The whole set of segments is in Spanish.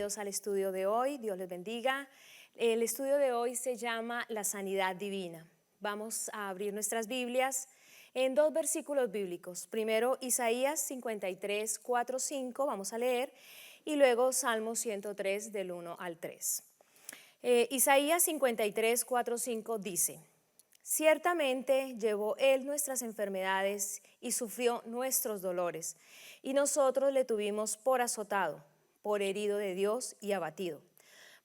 bienvenidos al estudio de hoy, Dios les bendiga. El estudio de hoy se llama La Sanidad Divina. Vamos a abrir nuestras Biblias en dos versículos bíblicos. Primero Isaías 53, 4, 5, vamos a leer, y luego Salmo 103 del 1 al 3. Isaías 53, 4, 5 dice: Ciertamente llevó Él nuestras enfermedades y sufrió nuestros dolores, y nosotros le tuvimos por azotado, por herido de Dios y abatido.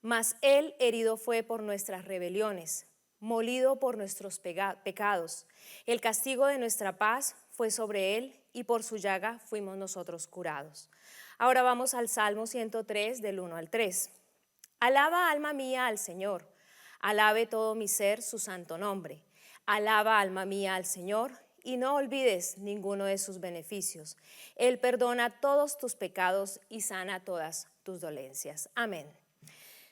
Mas Él herido fue por nuestras rebeliones, molido por nuestros pecados. El castigo de nuestra paz fue sobre Él, y por su llaga fuimos nosotros curados. Ahora vamos al Salmo 103 del 1 al 3. Alaba, alma mía, al Señor. Alabe todo mi ser su santo nombre. Alaba, alma mía, al Señor, y no olvides ninguno de sus beneficios. Él perdona todos tus pecados y sana todas tus dolencias. Amén.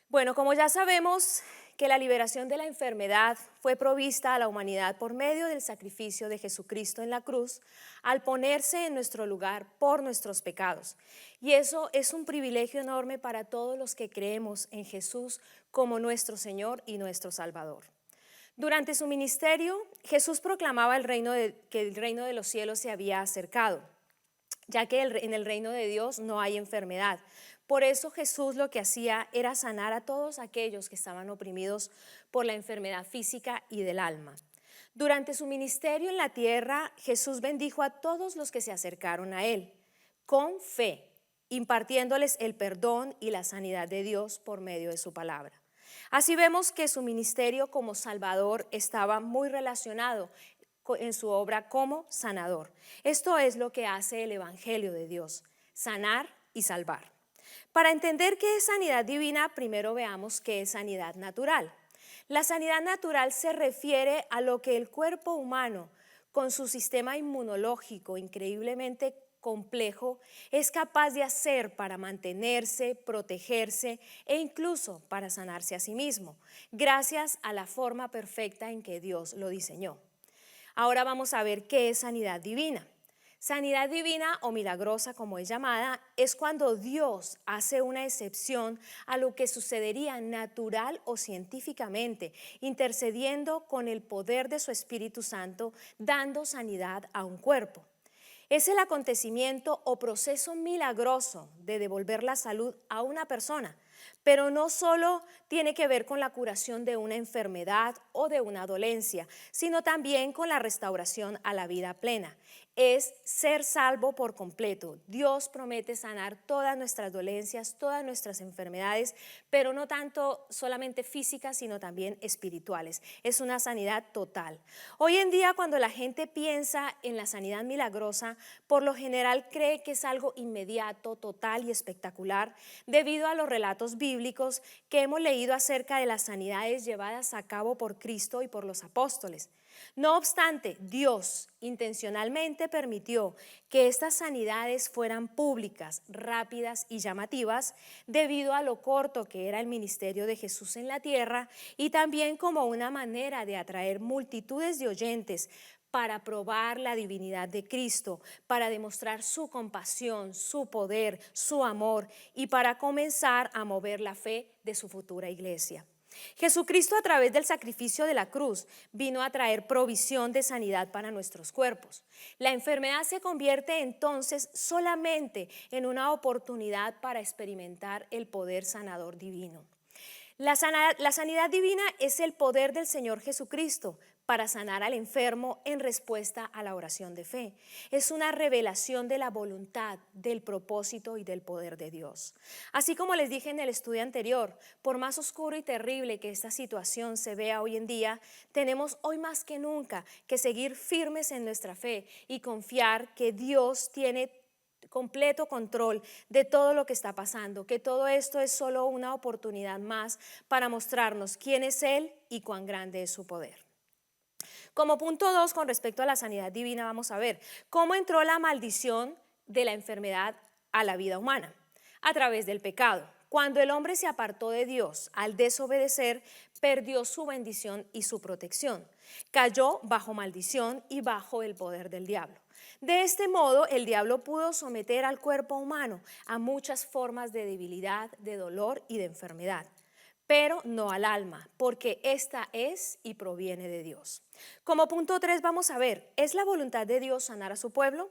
Bueno, como ya sabemos que la liberación de la enfermedad fue provista a la humanidad por medio del sacrificio de Jesucristo en la cruz, al ponerse en nuestro lugar por nuestros pecados. Y eso es un privilegio enorme para todos los que creemos en Jesús como nuestro Señor y nuestro Salvador. Durante su ministerio, Jesús proclamaba que el reino de los cielos se había acercado, ya que en el reino de Dios no hay enfermedad. Por eso Jesús lo que hacía era sanar a todos aquellos que estaban oprimidos por la enfermedad física y del alma. Durante su ministerio en la tierra, Jesús bendijo a todos los que se acercaron a Él, con fe, impartiéndoles el perdón y la sanidad de Dios por medio de su palabra. Así vemos que su ministerio como Salvador estaba muy relacionado en su obra como sanador. Esto es lo que hace el Evangelio de Dios: sanar y salvar. Para entender qué es sanidad divina, primero veamos qué es sanidad natural. La sanidad natural se refiere a lo que el cuerpo humano, con su sistema inmunológico increíblemente complejo, es capaz de hacer para mantenerse, protegerse e incluso para sanarse a sí mismo, gracias a la forma perfecta en que Dios lo diseñó. Ahora vamos a ver qué es sanidad divina. Sanidad divina o milagrosa, como es llamada, es cuando Dios hace una excepción a lo que sucedería natural o científicamente, intercediendo con el poder de su Espíritu Santo, dando sanidad a un cuerpo. Es el acontecimiento o proceso milagroso de devolver la salud a una persona, pero no solo tiene que ver con la curación de una enfermedad o de una dolencia, sino también con la restauración a la vida plena. Es ser salvo por completo. Dios promete sanar todas nuestras dolencias, todas nuestras enfermedades, pero no tanto solamente físicas, sino también espirituales. Es una sanidad total. Hoy en día, cuando la gente piensa en la sanidad milagrosa, por lo general cree que es algo inmediato, total y espectacular, debido a los relatos bíblicos que hemos leído acerca de las sanidades llevadas a cabo por Cristo y por los apóstoles. No obstante, Dios intencionalmente permitió que estas sanidades fueran públicas, rápidas y llamativas debido a lo corto que era el ministerio de Jesús en la tierra, y también como una manera de atraer multitudes de oyentes para probar la divinidad de Cristo, para demostrar su compasión, su poder, su amor, y para comenzar a mover la fe de su futura iglesia. Jesucristo, a través del sacrificio de la cruz, vino a traer provisión de sanidad para nuestros cuerpos. La enfermedad se convierte entonces solamente en una oportunidad para experimentar el poder sanador divino. La sanidad divina es el poder del Señor Jesucristo para sanar al enfermo en respuesta a la oración de fe. Es una revelación de la voluntad, del propósito y del poder de Dios. Así como les dije en el estudio anterior, por más oscuro y terrible que esta situación se vea hoy en día, tenemos hoy más que nunca que seguir firmes en nuestra fe y confiar que Dios tiene completo control de todo lo que está pasando, que todo esto es solo una oportunidad más para mostrarnos quién es Él y cuán grande es su poder. Como punto 2, con respecto a la sanidad divina, vamos a ver cómo entró la maldición de la enfermedad a la vida humana a través del pecado. Cuando el hombre se apartó de Dios al desobedecer, perdió su bendición y su protección. Cayó bajo maldición y bajo el poder del diablo. De este modo, el diablo pudo someter al cuerpo humano a muchas formas de debilidad, de dolor y de enfermedad, pero no al alma, porque esta es y proviene de Dios. Como punto 3 vamos a ver, ¿es la voluntad de Dios sanar a su pueblo?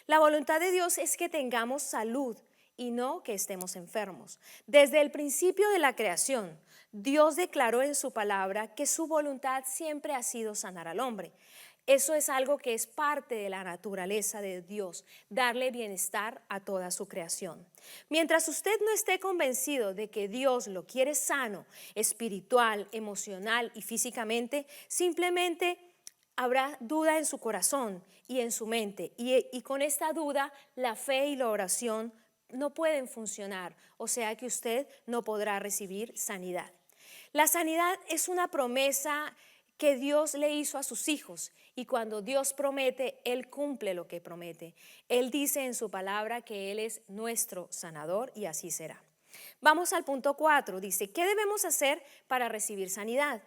La voluntad de Dios es que tengamos salud y no que estemos enfermos. Desde el principio de la creación, Dios declaró en su palabra que su voluntad siempre ha sido sanar al hombre. Eso es algo que es parte de la naturaleza de Dios, darle bienestar a toda su creación. Mientras usted no esté convencido de que Dios lo quiere sano, espiritual, emocional y físicamente, simplemente habrá duda en su corazón y en su mente. Y con esta duda, la fe y la oración no pueden funcionar, o sea que usted no podrá recibir sanidad. La sanidad es una promesa que Dios le hizo a sus hijos, y cuando Dios promete, Él cumple lo que promete. Él dice en su palabra que Él es nuestro sanador y así será. Vamos al punto 4, dice, ¿qué debemos hacer para recibir sanidad?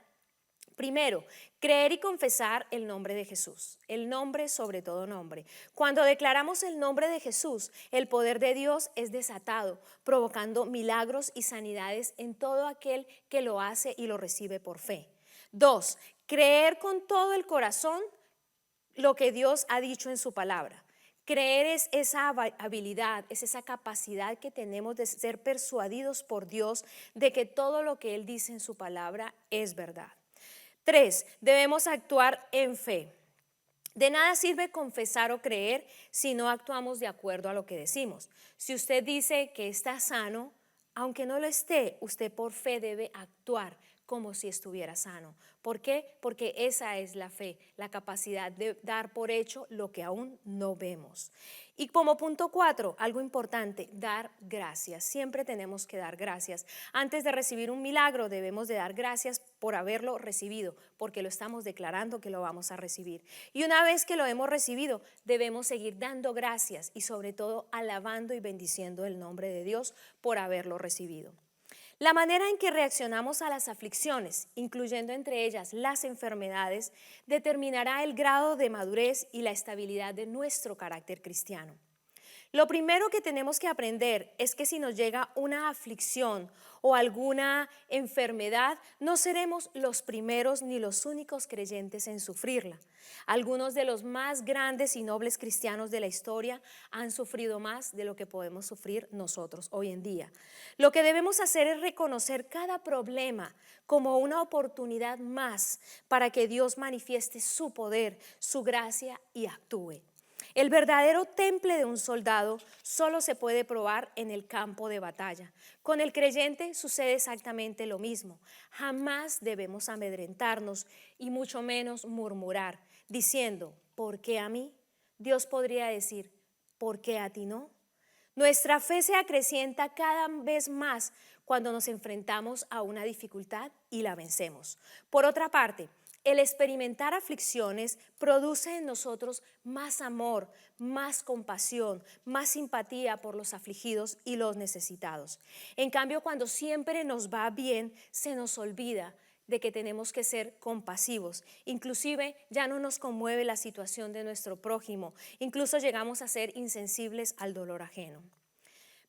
Primero, creer y confesar el nombre de Jesús, el nombre sobre todo nombre. Cuando declaramos el nombre de Jesús, el poder de Dios es desatado, provocando milagros y sanidades en todo aquel que lo hace y lo recibe por fe. 2, creer con todo el corazón lo que Dios ha dicho en su palabra. Creer es esa habilidad, es esa capacidad que tenemos de ser persuadidos por Dios de que todo lo que Él dice en su palabra es verdad. 3, debemos actuar en fe. De nada sirve confesar o creer si no actuamos de acuerdo a lo que decimos. Si usted dice que está sano, aunque no lo esté, usted por fe debe actuar como si estuviera sano. ¿Por qué? Porque esa es la fe, la capacidad de dar por hecho lo que aún no vemos. Y como punto 4, algo importante, dar gracias. Siempre tenemos que dar gracias. Antes de recibir un milagro debemos de dar gracias por haberlo recibido, porque lo estamos declarando que lo vamos a recibir. Y una vez que lo hemos recibido, debemos seguir dando gracias y sobre todo alabando y bendiciendo el nombre de Dios por haberlo recibido. La manera en que reaccionamos a las aflicciones, incluyendo entre ellas las enfermedades, determinará el grado de madurez y la estabilidad de nuestro carácter cristiano. Lo primero que tenemos que aprender es que si nos llega una aflicción o alguna enfermedad, no seremos los primeros ni los únicos creyentes en sufrirla. Algunos de los más grandes y nobles cristianos de la historia han sufrido más de lo que podemos sufrir nosotros hoy en día. Lo que debemos hacer es reconocer cada problema como una oportunidad más para que Dios manifieste su poder, su gracia y actúe. El verdadero temple de un soldado solo se puede probar en el campo de batalla. Con el creyente sucede exactamente lo mismo. Jamás debemos amedrentarnos y mucho menos murmurar, diciendo, ¿por qué a mí? Dios podría decir, ¿por qué a ti no? Nuestra fe se acrecienta cada vez más cuando nos enfrentamos a una dificultad y la vencemos. Por otra parte, el experimentar aflicciones produce en nosotros más amor, más compasión, más simpatía por los afligidos y los necesitados. En cambio, cuando siempre nos va bien, se nos olvida de que tenemos que ser compasivos. Inclusive ya no nos conmueve la situación de nuestro prójimo. Incluso llegamos a ser insensibles al dolor ajeno.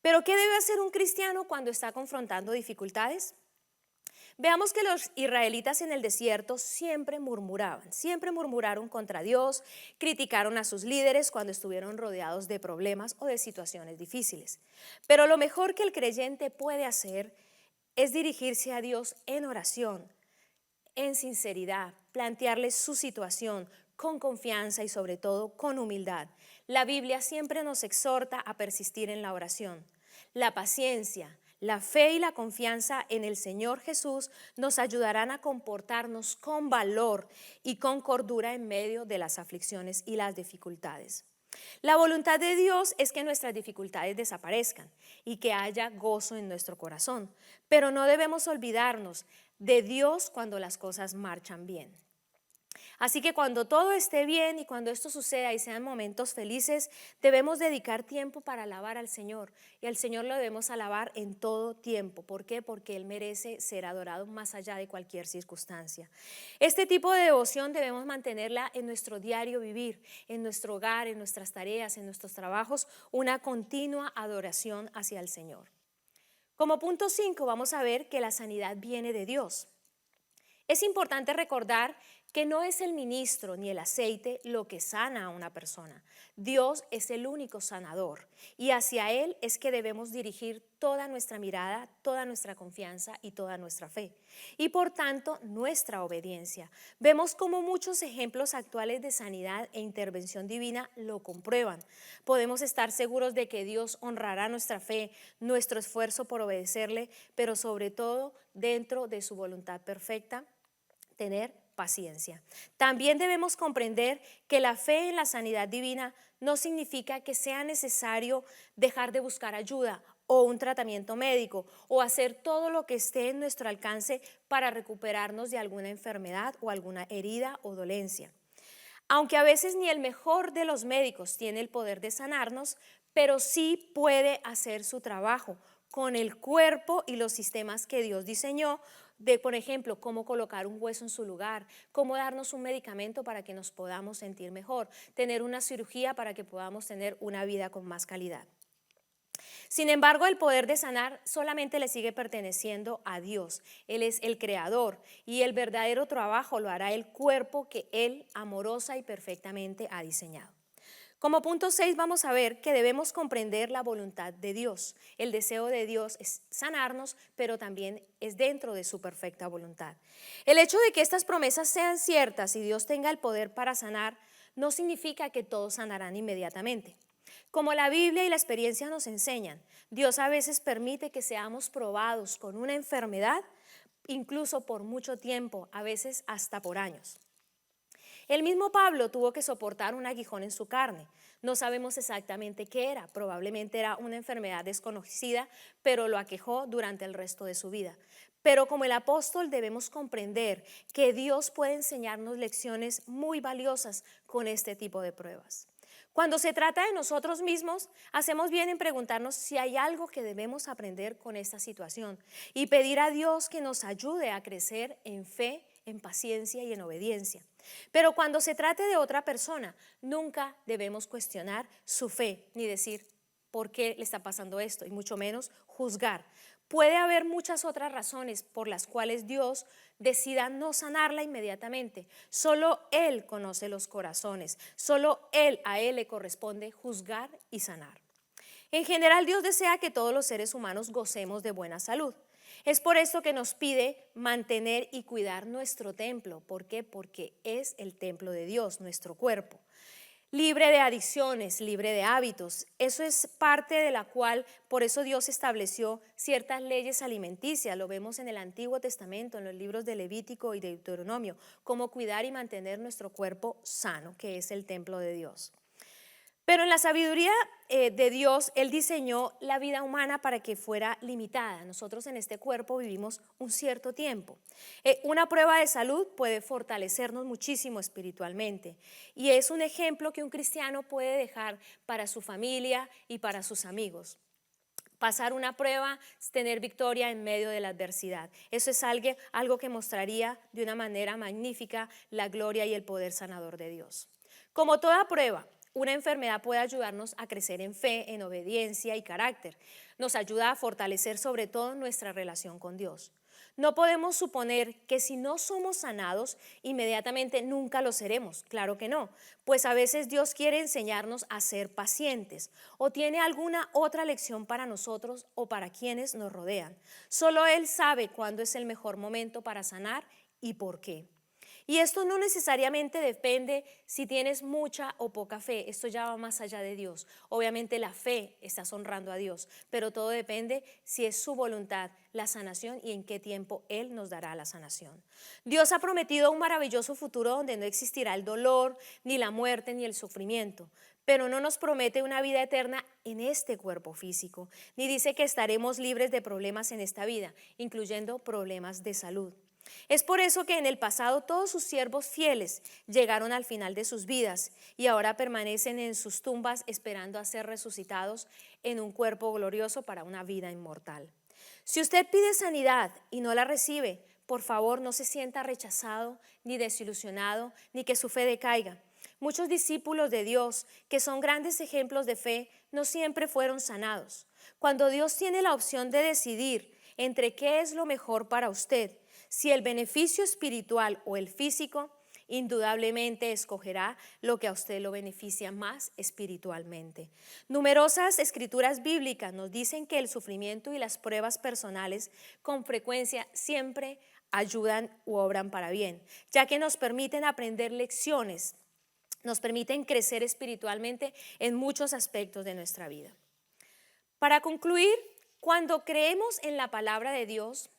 ¿Pero qué debe hacer un cristiano cuando está confrontando dificultades? Veamos que los israelitas en el desierto siempre murmuraron contra Dios, criticaron a sus líderes cuando estuvieron rodeados de problemas o de situaciones difíciles. Pero lo mejor que el creyente puede hacer es dirigirse a Dios en oración, en sinceridad, plantearle su situación con confianza y sobre todo con humildad. La Biblia siempre nos exhorta a persistir en la oración. La paciencia, la fe y la confianza en el Señor Jesús nos ayudarán a comportarnos con valor y con cordura en medio de las aflicciones y las dificultades. La voluntad de Dios es que nuestras dificultades desaparezcan y que haya gozo en nuestro corazón, pero no debemos olvidarnos de Dios cuando las cosas marchan bien. Así que cuando todo esté bien y cuando esto suceda y sean momentos felices, debemos dedicar tiempo para alabar al Señor. Y al Señor lo debemos alabar en todo tiempo. ¿Por qué? Porque Él merece ser adorado más allá de cualquier circunstancia. Este tipo de devoción debemos mantenerla en nuestro diario vivir, en nuestro hogar, en nuestras tareas, en nuestros trabajos, una continua adoración hacia el Señor. Como punto 5 vamos a ver que la sanidad viene de Dios. Es importante recordar que no es el ministro ni el aceite lo que sana a una persona. Dios es el único sanador y hacia Él es que debemos dirigir toda nuestra mirada, toda nuestra confianza y toda nuestra fe. Y por tanto, nuestra obediencia. Vemos cómo muchos ejemplos actuales de sanidad e intervención divina lo comprueban. Podemos estar seguros de que Dios honrará nuestra fe, nuestro esfuerzo por obedecerle, pero sobre todo dentro de su voluntad perfecta, tener paciencia. También debemos comprender que la fe en la sanidad divina no significa que sea necesario dejar de buscar ayuda o un tratamiento médico o hacer todo lo que esté en nuestro alcance para recuperarnos de alguna enfermedad o alguna herida o dolencia. Aunque a veces ni el mejor de los médicos tiene el poder de sanarnos, pero sí puede hacer su trabajo con el cuerpo y los sistemas que Dios diseñó, de, por ejemplo, cómo colocar un hueso en su lugar, cómo darnos un medicamento para que nos podamos sentir mejor, tener una cirugía para que podamos tener una vida con más calidad. Sin embargo, el poder de sanar solamente le sigue perteneciendo a Dios. Él es el creador y el verdadero trabajo lo hará el cuerpo que Él amorosa y perfectamente ha diseñado. Como punto 6 vamos a ver que debemos comprender la voluntad de Dios. El deseo de Dios es sanarnos, pero también es dentro de su perfecta voluntad. El hecho de que estas promesas sean ciertas y Dios tenga el poder para sanar, no significa que todos sanarán inmediatamente. Como la Biblia y la experiencia nos enseñan, Dios a veces permite que seamos probados con una enfermedad, incluso por mucho tiempo, a veces hasta por años. El mismo Pablo tuvo que soportar un aguijón en su carne. No sabemos exactamente qué era, probablemente era una enfermedad desconocida, pero lo aquejó durante el resto de su vida. Pero como el apóstol debemos comprender que Dios puede enseñarnos lecciones muy valiosas con este tipo de pruebas. Cuando se trata de nosotros mismos, hacemos bien en preguntarnos si hay algo que debemos aprender con esta situación y pedir a Dios que nos ayude a crecer en fe, en paciencia y en obediencia. Pero cuando se trate de otra persona, nunca debemos cuestionar su fe ni decir por qué le está pasando esto y mucho menos juzgar. Puede haber muchas otras razones por las cuales Dios decida no sanarla inmediatamente. Solo Él conoce los corazones, solo a Él le corresponde juzgar y sanar. En general, Dios desea que todos los seres humanos gocemos de buena salud. Es por esto que nos pide mantener y cuidar nuestro templo. ¿Por qué? Porque es el templo de Dios, nuestro cuerpo. Libre de adicciones, libre de hábitos. Eso es parte de la cual, por eso Dios estableció ciertas leyes alimenticias. Lo vemos en el Antiguo Testamento, en los libros de Levítico y de Deuteronomio, cómo cuidar y mantener nuestro cuerpo sano, que es el templo de Dios. Pero en la sabiduría de Dios, Él diseñó la vida humana para que fuera limitada. Nosotros en este cuerpo vivimos un cierto tiempo. Una prueba de salud puede fortalecernos muchísimo espiritualmente y es un ejemplo que un cristiano puede dejar para su familia y para sus amigos. Pasar una prueba, tener victoria en medio de la adversidad. Eso es algo que mostraría de una manera magnífica la gloria y el poder sanador de Dios. Como toda prueba, una enfermedad puede ayudarnos a crecer en fe, en obediencia y carácter. Nos ayuda a fortalecer sobre todo nuestra relación con Dios. No podemos suponer que si no somos sanados, inmediatamente nunca lo seremos. Claro que no, pues a veces Dios quiere enseñarnos a ser pacientes o tiene alguna otra lección para nosotros o para quienes nos rodean. Solo Él sabe cuándo es el mejor momento para sanar y por qué. Y esto no necesariamente depende si tienes mucha o poca fe, esto ya va más allá de Dios. Obviamente la fe estás honrando a Dios, pero todo depende si es su voluntad la sanación y en qué tiempo Él nos dará la sanación. Dios ha prometido un maravilloso futuro donde no existirá el dolor, ni la muerte, ni el sufrimiento, pero no nos promete una vida eterna en este cuerpo físico, ni dice que estaremos libres de problemas en esta vida, incluyendo problemas de salud. Es por eso que en el pasado todos sus siervos fieles llegaron al final de sus vidas y ahora permanecen en sus tumbas esperando a ser resucitados en un cuerpo glorioso para una vida inmortal. Si usted pide sanidad y no la recibe, por favor no se sienta rechazado, ni desilusionado, ni que su fe decaiga. Muchos discípulos de Dios, que son grandes ejemplos de fe, no siempre fueron sanados. Cuando Dios tiene la opción de decidir entre qué es lo mejor para usted, si el beneficio espiritual o el físico, indudablemente escogerá lo que a usted lo beneficia más espiritualmente. Numerosas escrituras bíblicas nos dicen que el sufrimiento y las pruebas personales con frecuencia siempre ayudan u obran para bien, ya que nos permiten aprender lecciones, nos permiten crecer espiritualmente en muchos aspectos de nuestra vida. Para concluir, cuando creemos en la palabra de Dios,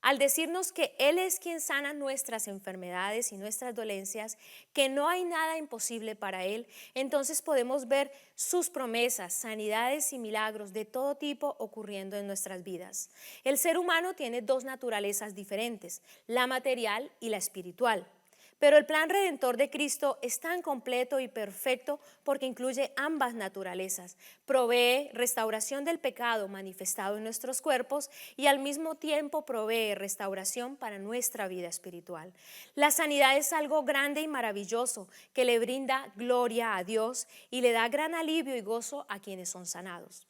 al decirnos que Él es quien sana nuestras enfermedades y nuestras dolencias, que no hay nada imposible para Él, entonces podemos ver sus promesas, sanidades y milagros de todo tipo ocurriendo en nuestras vidas. El ser humano tiene dos naturalezas diferentes, la material y la espiritual. Pero el plan redentor de Cristo es tan completo y perfecto porque incluye ambas naturalezas. Provee restauración del pecado manifestado en nuestros cuerpos y al mismo tiempo provee restauración para nuestra vida espiritual. La sanidad es algo grande y maravilloso que le brinda gloria a Dios y le da gran alivio y gozo a quienes son sanados.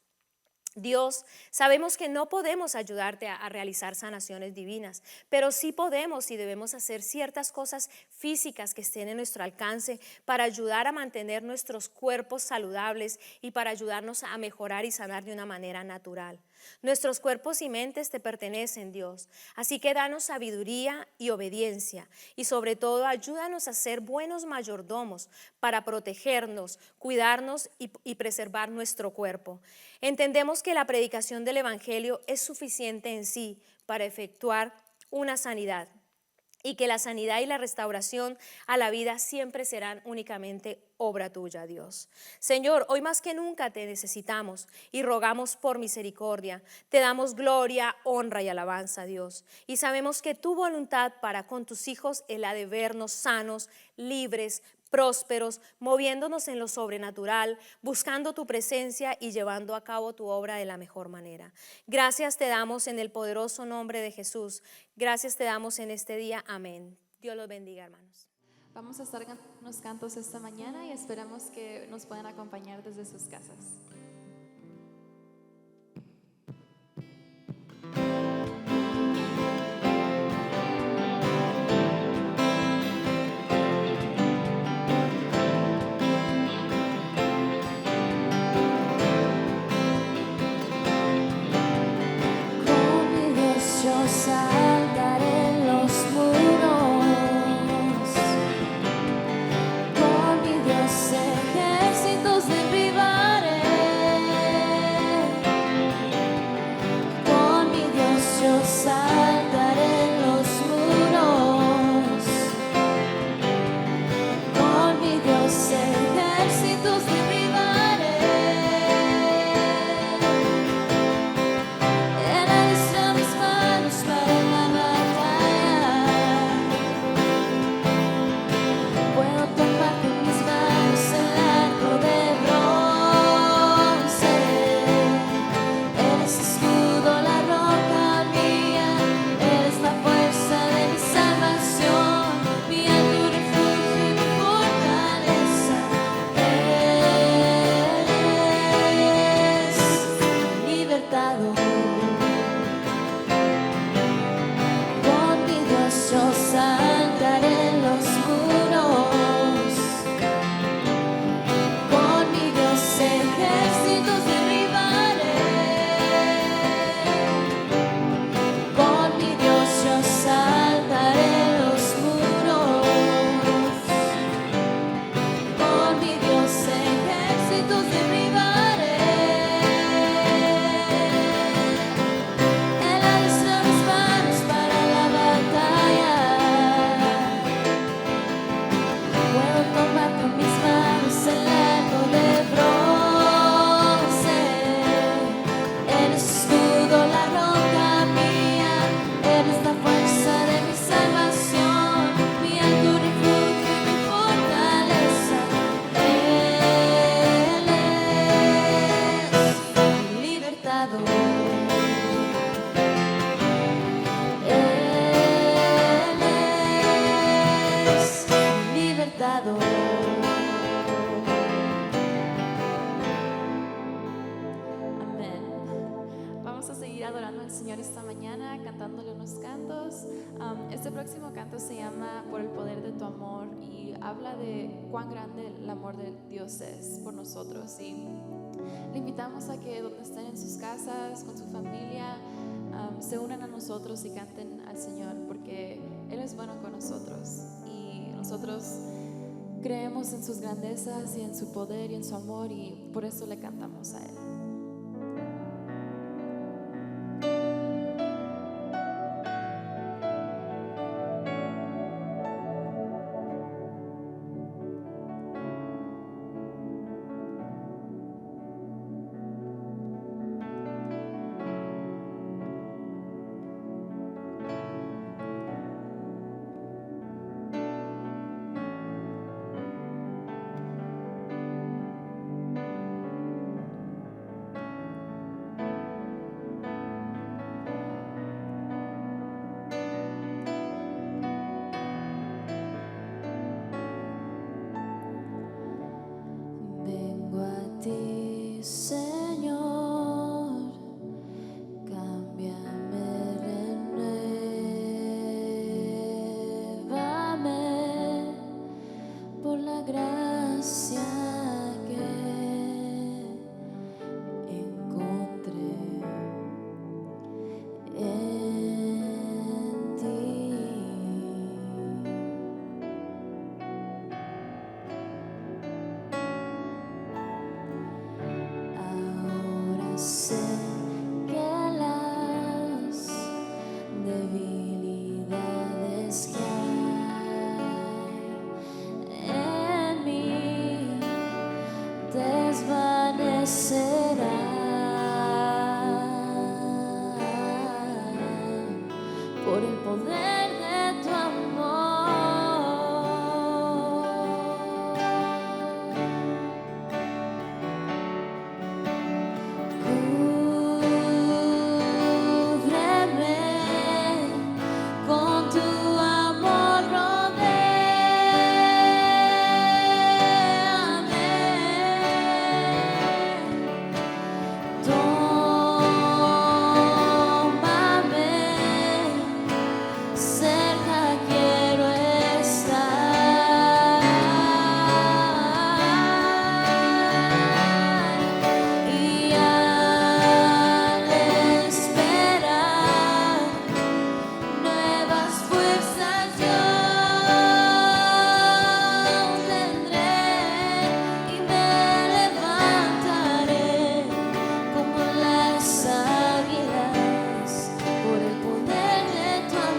Dios, sabemos que no podemos ayudarte a realizar sanaciones divinas, pero sí podemos y debemos hacer ciertas cosas físicas que estén en nuestro alcance para ayudar a mantener nuestros cuerpos saludables y para ayudarnos a mejorar y sanar de una manera natural. Nuestros cuerpos y mentes te pertenecen, Dios, así que danos sabiduría y obediencia y sobre todo ayúdanos a ser buenos mayordomos para protegernos, cuidarnos y preservar nuestro cuerpo. Entendemos que la predicación del Evangelio es suficiente en sí para efectuar una sanidad y que la sanidad y la restauración a la vida siempre serán únicamente obra tuya, Dios. Señor, hoy más que nunca te necesitamos y rogamos por misericordia. Te damos gloria, honra y alabanza, Dios. Y sabemos que tu voluntad para con tus hijos es la de vernos sanos, libres, prósperos, moviéndonos en lo sobrenatural, buscando tu presencia y llevando a cabo tu obra de la mejor manera. Gracias te damos en el poderoso nombre de Jesús. Gracias te damos en este día. Amén. Dios los bendiga, hermanos. Vamos a estar cantando unos cantos esta mañana y esperamos que nos puedan acompañar desde sus casas. Saltaré los muros, con mi Dios ejércitos derribaré, con mi Dios yo saltaré los muros, con mi Dios ejércitos derribaré. Él alistra mis manos para adorando al Señor esta mañana, cantándole unos cantos. Este próximo canto se llama Por el poder de tu amor y habla de cuán grande el amor de Dios es por nosotros. Y le invitamos a que donde estén en sus casas, con su familia, se unan a nosotros y canten al Señor, porque Él es bueno con nosotros y nosotros creemos en sus grandezas y en su poder y en su amor, y por eso le cantamos a Él. Vengo a ti, Señor, cámbiame, renuévame por la gracia que encontré en ti. Ahora sé que las debilidades que hay en mí desvanecerán por el poder de tu amor. Cúbreme con tu amor, rodéame. Tómame, cerca quiero estar. Y al esperar nuevas fuerzas yo tendré y me levantaré como las águilas por el poder de tu amor.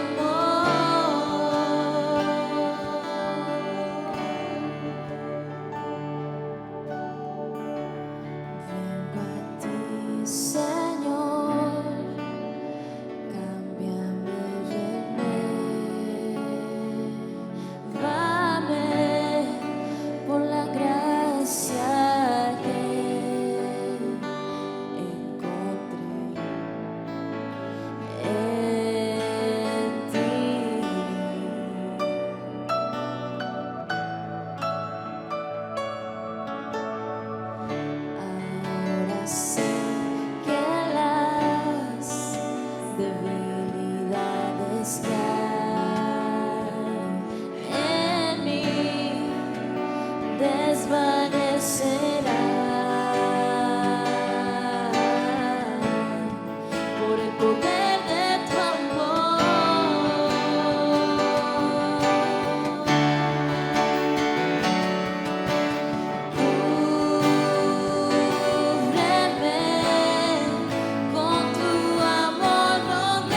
Vengo a ti, Señor, cámbiame, renuévame por la gracia que encontré en ti. Ahora sé que las debilidades que hay en mí desvanecerán por el poder de tu amor. Cúbreme con tu amor, rodéame.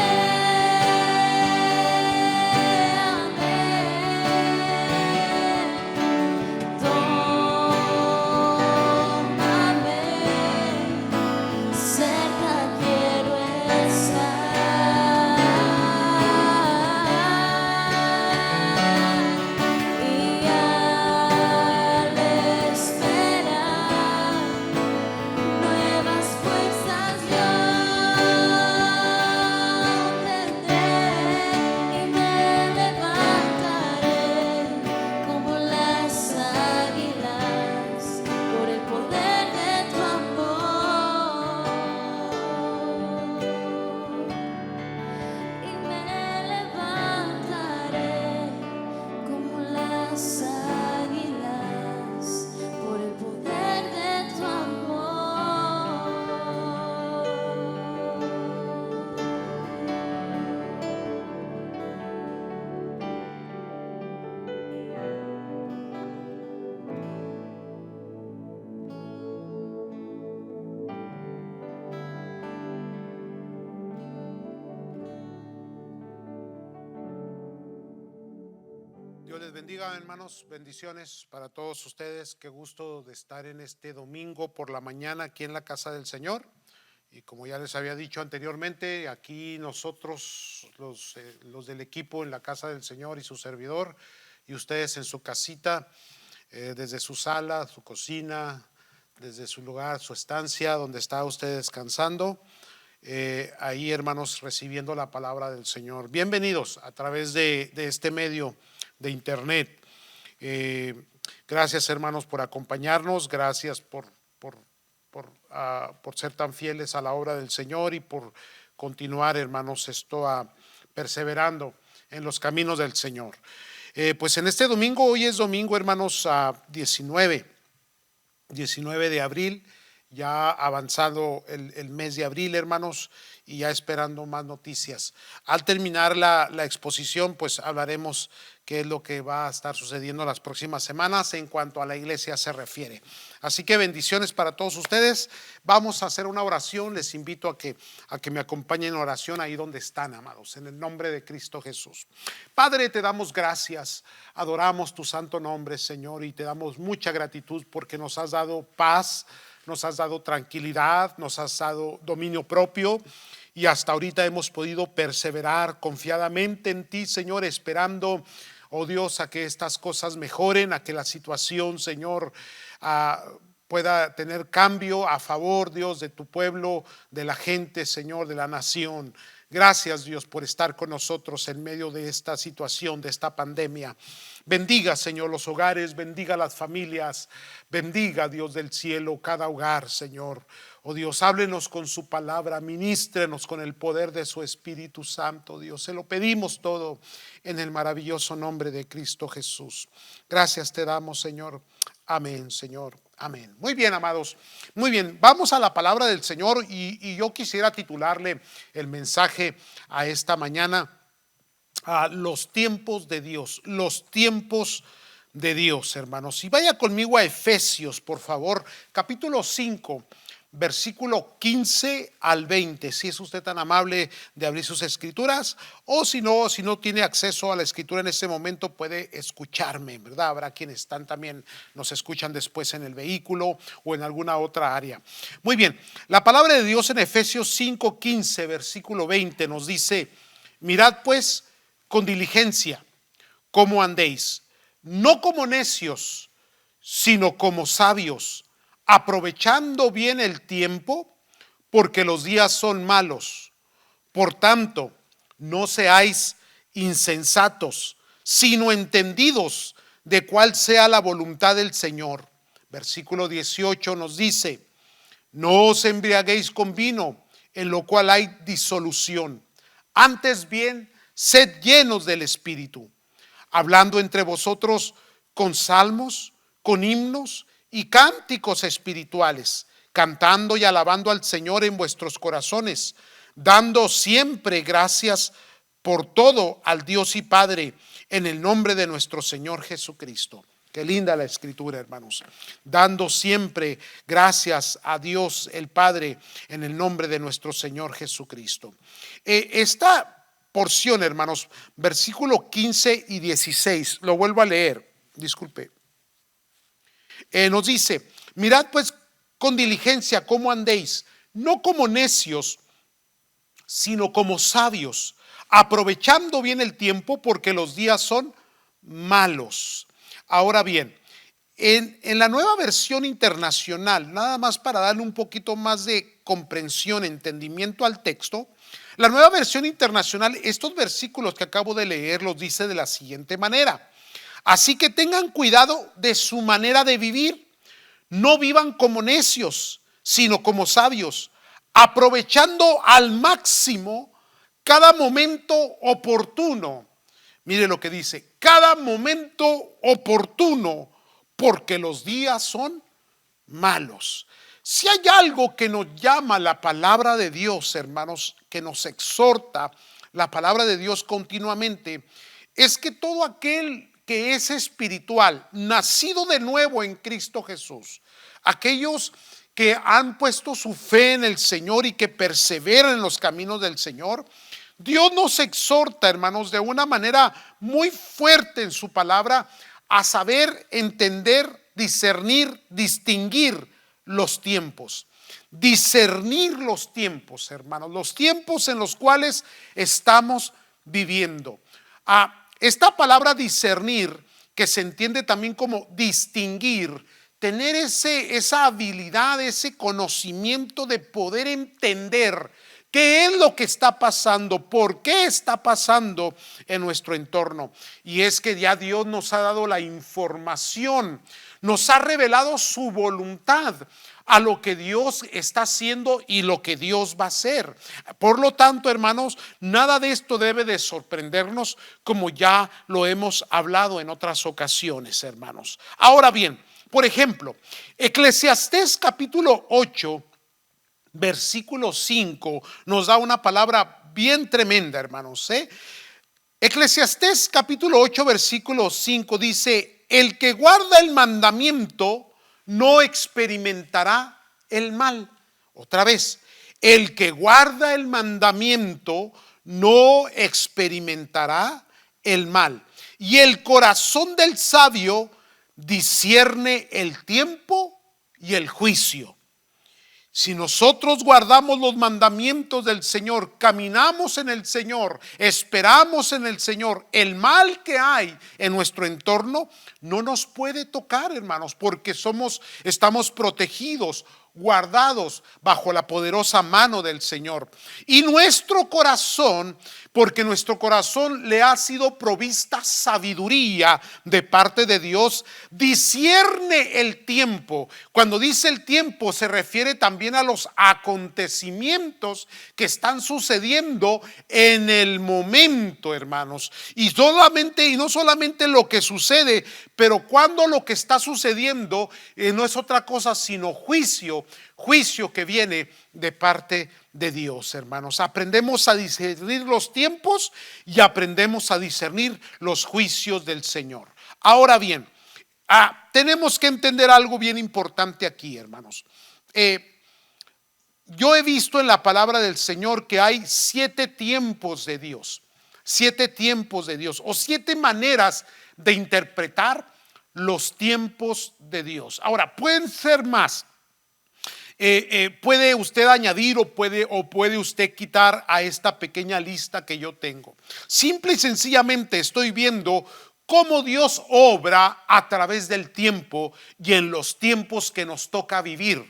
Dios les bendiga, hermanos, bendiciones para todos ustedes. Qué gusto de estar en este domingo por la mañana aquí en la casa del Señor. Y como ya les había dicho anteriormente, aquí nosotros, los del equipo en la casa del Señor y su servidor, y ustedes en su casita, desde su sala, su cocina, desde su lugar, su estancia, donde está usted descansando. Ahí, hermanos, recibiendo la palabra del Señor. Bienvenidos a través de este medio de internet. Gracias, hermanos, por acompañarnos. Gracias por ser tan fieles a la obra del Señor y por continuar, hermanos, perseverando en los caminos del Señor. Pues en este domingo, hoy es domingo, hermanos, 19 de abril, ya avanzado el mes de abril, hermanos, y ya esperando más noticias. Al terminar la exposición, pues hablaremos qué es lo que va a estar sucediendo las próximas semanas en cuanto a la iglesia se refiere. Así que bendiciones para todos ustedes. Vamos a hacer una oración. Les invito a que me acompañen en oración ahí donde están, amados, en el nombre de Cristo Jesús. Padre, te damos gracias, adoramos tu santo nombre, Señor, y te damos mucha gratitud porque nos has dado paz, nos has dado tranquilidad, nos has dado dominio propio. Y hasta ahorita hemos podido perseverar confiadamente en ti, Señor, esperando, oh Dios, a que estas cosas mejoren, a que la situación, Señor, pueda tener cambio a favor, Dios, de tu pueblo, de la gente, Señor, de la nación. Gracias, Dios, por estar con nosotros en medio de esta situación, de esta pandemia. Bendiga, Señor, los hogares, bendiga las familias, bendiga, Dios del cielo, cada hogar, Señor. Oh Dios, háblenos con su palabra, ministrenos con el poder de su Espíritu Santo, Dios. Se lo pedimos todo en el maravilloso nombre de Cristo Jesús. Gracias te damos, Señor. Amén, Señor. Amén. Muy bien, amados. Muy bien, vamos a la palabra del Señor y yo quisiera titularle el mensaje a esta mañana a los tiempos de Dios. Los tiempos de Dios, hermanos. Y vaya conmigo a Efesios, por favor, capítulo 5. Versículo 15 al 20, si es usted tan amable de abrir sus escrituras, o si no tiene acceso a la escritura en este momento, puede escucharme, ¿verdad? Habrá quienes también nos escuchan después en el vehículo o en alguna otra área. Muy bien, la palabra de Dios en Efesios 5:15, versículo 20 nos dice: mirad pues con diligencia cómo andéis, no como necios, sino como sabios, aprovechando bien el tiempo, porque los días son malos. Por tanto, no seáis insensatos, sino entendidos de cuál sea la voluntad del Señor. Versículo 18 nos dice: no os embriaguéis con vino, en lo cual hay disolución. Antes bien, sed llenos del Espíritu, hablando entre vosotros con salmos, con himnos y cánticos espirituales, cantando y alabando al Señor en vuestros corazones, dando siempre gracias por todo al Dios y Padre, en el nombre de nuestro Señor Jesucristo. Qué linda la escritura, hermanos. Dando siempre gracias a Dios el Padre, en el nombre de nuestro Señor Jesucristo. Esta porción, hermanos, versículo 15 y 16, lo vuelvo a leer, disculpe. Nos dice: mirad pues con diligencia cómo andéis, no como necios, sino como sabios, aprovechando bien el tiempo, porque los días son malos. Ahora bien, en la nueva versión internacional, nada más para darle un poquito más de comprensión, entendimiento al texto, la nueva versión internacional, estos versículos que acabo de leer los dice de la siguiente manera: así que tengan cuidado de su manera de vivir. No vivan como necios, sino como sabios, aprovechando al máximo cada momento oportuno. Mire lo que dice: cada momento oportuno, porque los días son malos. Si hay algo que nos llama la palabra de Dios, hermanos, que nos exhorta la palabra de Dios continuamente, es que todo aquel que es espiritual, nacido de nuevo en Cristo Jesús, aquellos que han puesto su fe en el Señor y que perseveran en los caminos del Señor, Dios nos exhorta, hermanos, de una manera muy fuerte en su palabra a saber entender, discernir, distinguir los tiempos. Discernir los tiempos, hermanos, los tiempos en los cuales estamos viviendo. Esta palabra discernir, que se entiende también como distinguir, tener esa habilidad, ese conocimiento de poder entender qué es lo que está pasando, por qué está pasando en nuestro entorno. Y es que ya Dios nos ha dado la información, nos ha revelado su voluntad a lo que Dios está haciendo y lo que Dios va a hacer. Por lo tanto, hermanos, nada de esto debe de sorprendernos, como ya lo hemos hablado en otras ocasiones, hermanos. Ahora bien, por ejemplo, Eclesiastés capítulo 8, versículo 5 nos da una palabra bien tremenda, hermanos. Eclesiastés capítulo 8, versículo 5 dice: el que guarda el mandamiento no experimentará el mal. Otra vez, el que guarda el mandamiento no experimentará el mal. Y el corazón del sabio discierne el tiempo y el juicio. Si nosotros guardamos los mandamientos del Señor, caminamos en el Señor, esperamos en el Señor, el mal que hay en nuestro entorno no nos puede tocar, hermanos, porque estamos protegidos, guardados bajo la poderosa mano del Señor. Y nuestro corazón, porque nuestro corazón le ha sido provista sabiduría de parte de Dios, discierne el tiempo. Cuando dice el tiempo, se refiere también a los acontecimientos que están sucediendo en el momento, hermanos. Y no solamente lo que sucede, pero cuando lo que está sucediendo no es otra cosa sino juicio que viene de parte de Dios, hermanos. Aprendemos a discernir los tiempos y aprendemos a discernir los juicios del Señor. Ahora bien, tenemos que entender algo bien importante aquí, hermanos. Yo he visto en la palabra del Señor que hay 7 tiempos de Dios, 7 tiempos de Dios, o 7 maneras de interpretar los tiempos de Dios. Ahora, pueden ser más. Puede usted añadir o puede usted quitar a esta pequeña lista que yo tengo. Simple y sencillamente estoy viendo cómo Dios obra a través del tiempo y en los tiempos que nos toca vivir.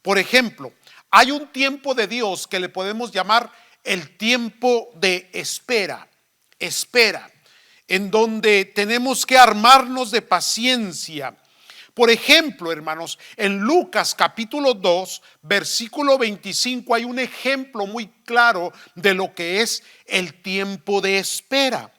Por ejemplo, hay un tiempo de Dios que le podemos llamar el tiempo de espera, en donde tenemos que armarnos de paciencia. Por ejemplo, hermanos, en Lucas capítulo 2, versículo 25 hay un ejemplo muy claro de lo que es el tiempo de espera.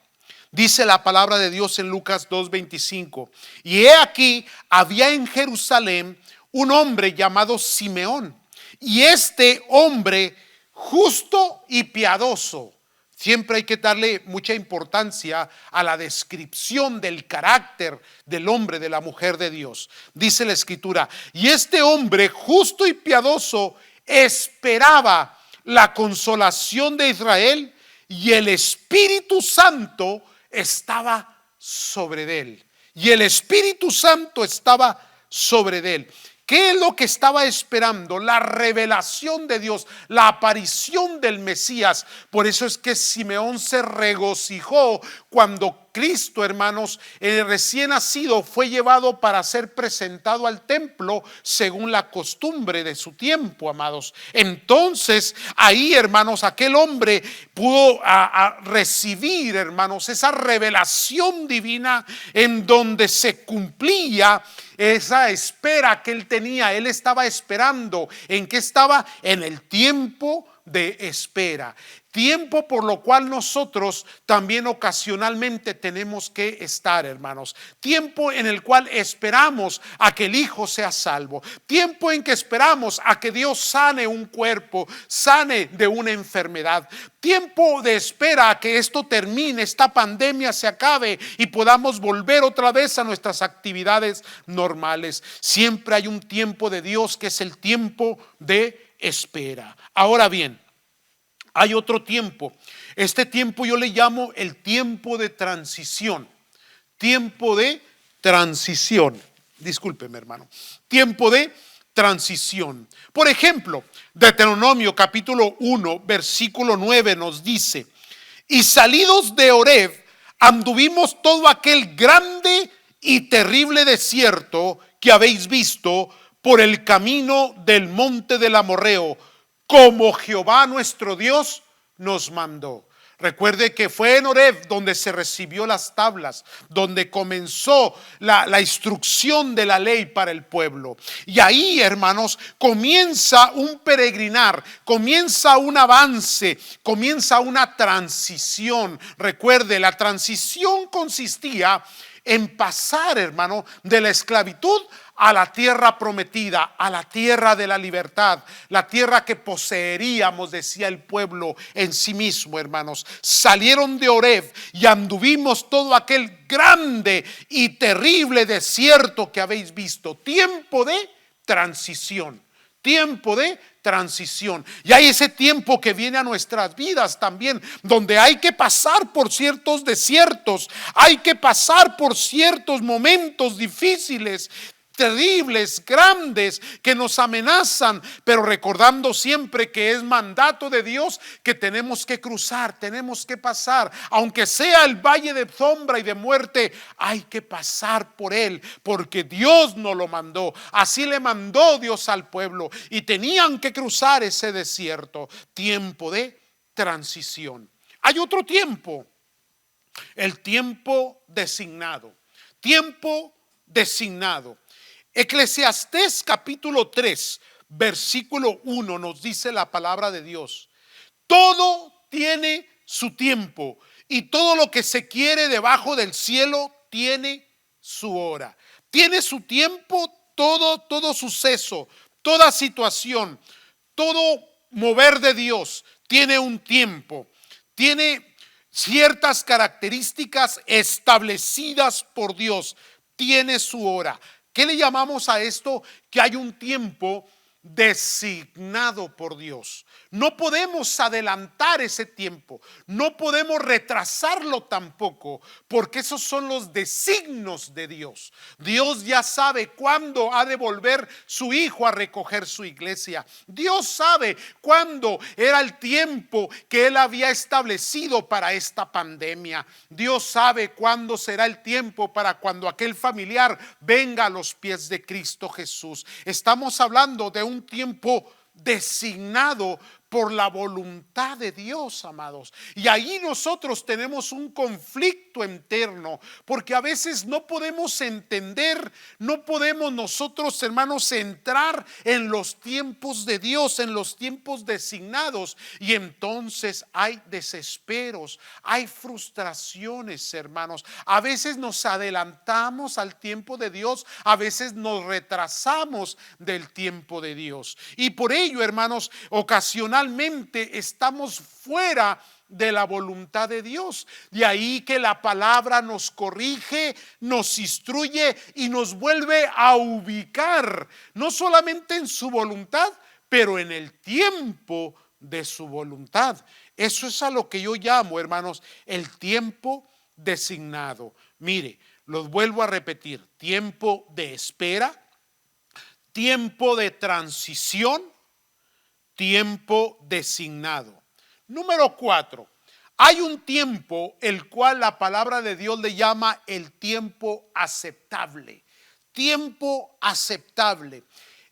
Dice la palabra de Dios en Lucas 2:25: y he aquí, había en Jerusalén un hombre llamado Simeón, y este hombre justo y piadoso. Siempre hay que darle mucha importancia a la descripción del carácter del hombre, de la mujer de Dios. Dice la Escritura: y este hombre justo y piadoso esperaba la consolación de Israel, y el Espíritu Santo estaba sobre él. Y el Espíritu Santo estaba sobre él. ¿Qué es lo que estaba esperando? La revelación de Dios, la aparición del Mesías. Por eso es que Simeón se regocijó cuando Cristo, hermanos, recién nacido, fue llevado para ser presentado al templo según la costumbre de su tiempo, amados. Entonces, ahí, hermanos, aquel hombre pudo recibir, hermanos, esa revelación divina en donde se cumplía esa espera que él tenía. Él estaba esperando. ¿En qué estaba? En el tiempo de espera. Tiempo por lo cual nosotros también ocasionalmente tenemos que estar, hermanos. Tiempo en el cual esperamos a que el Hijo sea salvo. Tiempo en que esperamos a que Dios sane un cuerpo, sane de una enfermedad. Tiempo de espera a que esto termine, esta pandemia se acabe y podamos volver otra vez a nuestras actividades normales. Siempre hay un tiempo de Dios que es el tiempo de espera. Ahora bien, hay otro tiempo. Este tiempo yo le llamo el tiempo de transición. Tiempo de transición. Discúlpeme, hermano. Tiempo de transición. Por ejemplo, Deuteronomio capítulo 1, versículo 9 nos dice: y salidos de Horeb, anduvimos todo aquel grande y terrible desierto que habéis visto por el camino del monte del Amorreo, como Jehová nuestro Dios nos mandó. Recuerde que fue en Horeb donde se recibió las tablas, donde comenzó la instrucción de la ley para el pueblo. Y ahí, hermanos, comienza un peregrinar, comienza un avance, comienza una transición. Recuerde, la transición consistía en pasar, hermano, de la esclavitud a la tierra prometida, a la tierra de la libertad, la tierra que poseeríamos, decía el pueblo en sí mismo, hermanos. Salieron de Horeb y anduvimos todo aquel grande y terrible desierto que habéis visto. Tiempo de transición. Tiempo de transición. Y hay ese tiempo que viene a nuestras vidas también, donde hay que pasar por ciertos desiertos, hay que pasar por ciertos momentos difíciles, terribles, grandes, que nos amenazan, pero recordando siempre que es mandato de Dios que tenemos que cruzar, tenemos que pasar, aunque sea el valle de sombra y de muerte, hay que pasar por él, porque Dios nos lo mandó. Así le mandó Dios al pueblo y tenían que cruzar ese desierto. Tiempo de transición. Hay otro tiempo, el tiempo designado. Tiempo designado. Eclesiastés capítulo 3, versículo 1 nos dice la palabra de Dios: todo tiene su tiempo y todo lo que se quiere debajo del cielo tiene su hora. Tiene su tiempo todo suceso, toda situación, todo mover de Dios tiene un tiempo, tiene ciertas características establecidas por Dios, tiene su hora. ¿Qué le llamamos a esto? Que hay un tiempo designado por Dios. No podemos adelantar ese tiempo, no podemos retrasarlo tampoco, porque esos son los designios de Dios. Dios ya sabe cuándo ha de volver su Hijo a recoger su iglesia. Dios sabe cuándo era el tiempo que Él había establecido para esta pandemia. Dios sabe cuándo será el tiempo para cuando aquel familiar venga a los pies de Cristo Jesús. Estamos hablando de un tiempo designado por la voluntad de Dios, amados. Y ahí nosotros tenemos un conflicto interno, porque a veces no podemos entender, no podemos nosotros, hermanos, entrar en los tiempos de Dios, en los tiempos designados, y entonces hay desesperos, hay frustraciones, hermanos. A veces nos adelantamos al tiempo de Dios, a veces nos retrasamos del tiempo de Dios, y por ello, hermanos, ocasionalmente estamos fuera de la voluntad de Dios. De ahí que la palabra nos corrige, nos instruye y nos vuelve a ubicar, no solamente en su voluntad, pero en el tiempo de su voluntad. Eso es a lo que yo llamo, hermanos, el tiempo designado. Mire, los vuelvo a repetir: tiempo de espera, tiempo de transición, tiempo designado. Número 4, hay un tiempo el cual la palabra de Dios le llama el tiempo aceptable. Tiempo aceptable.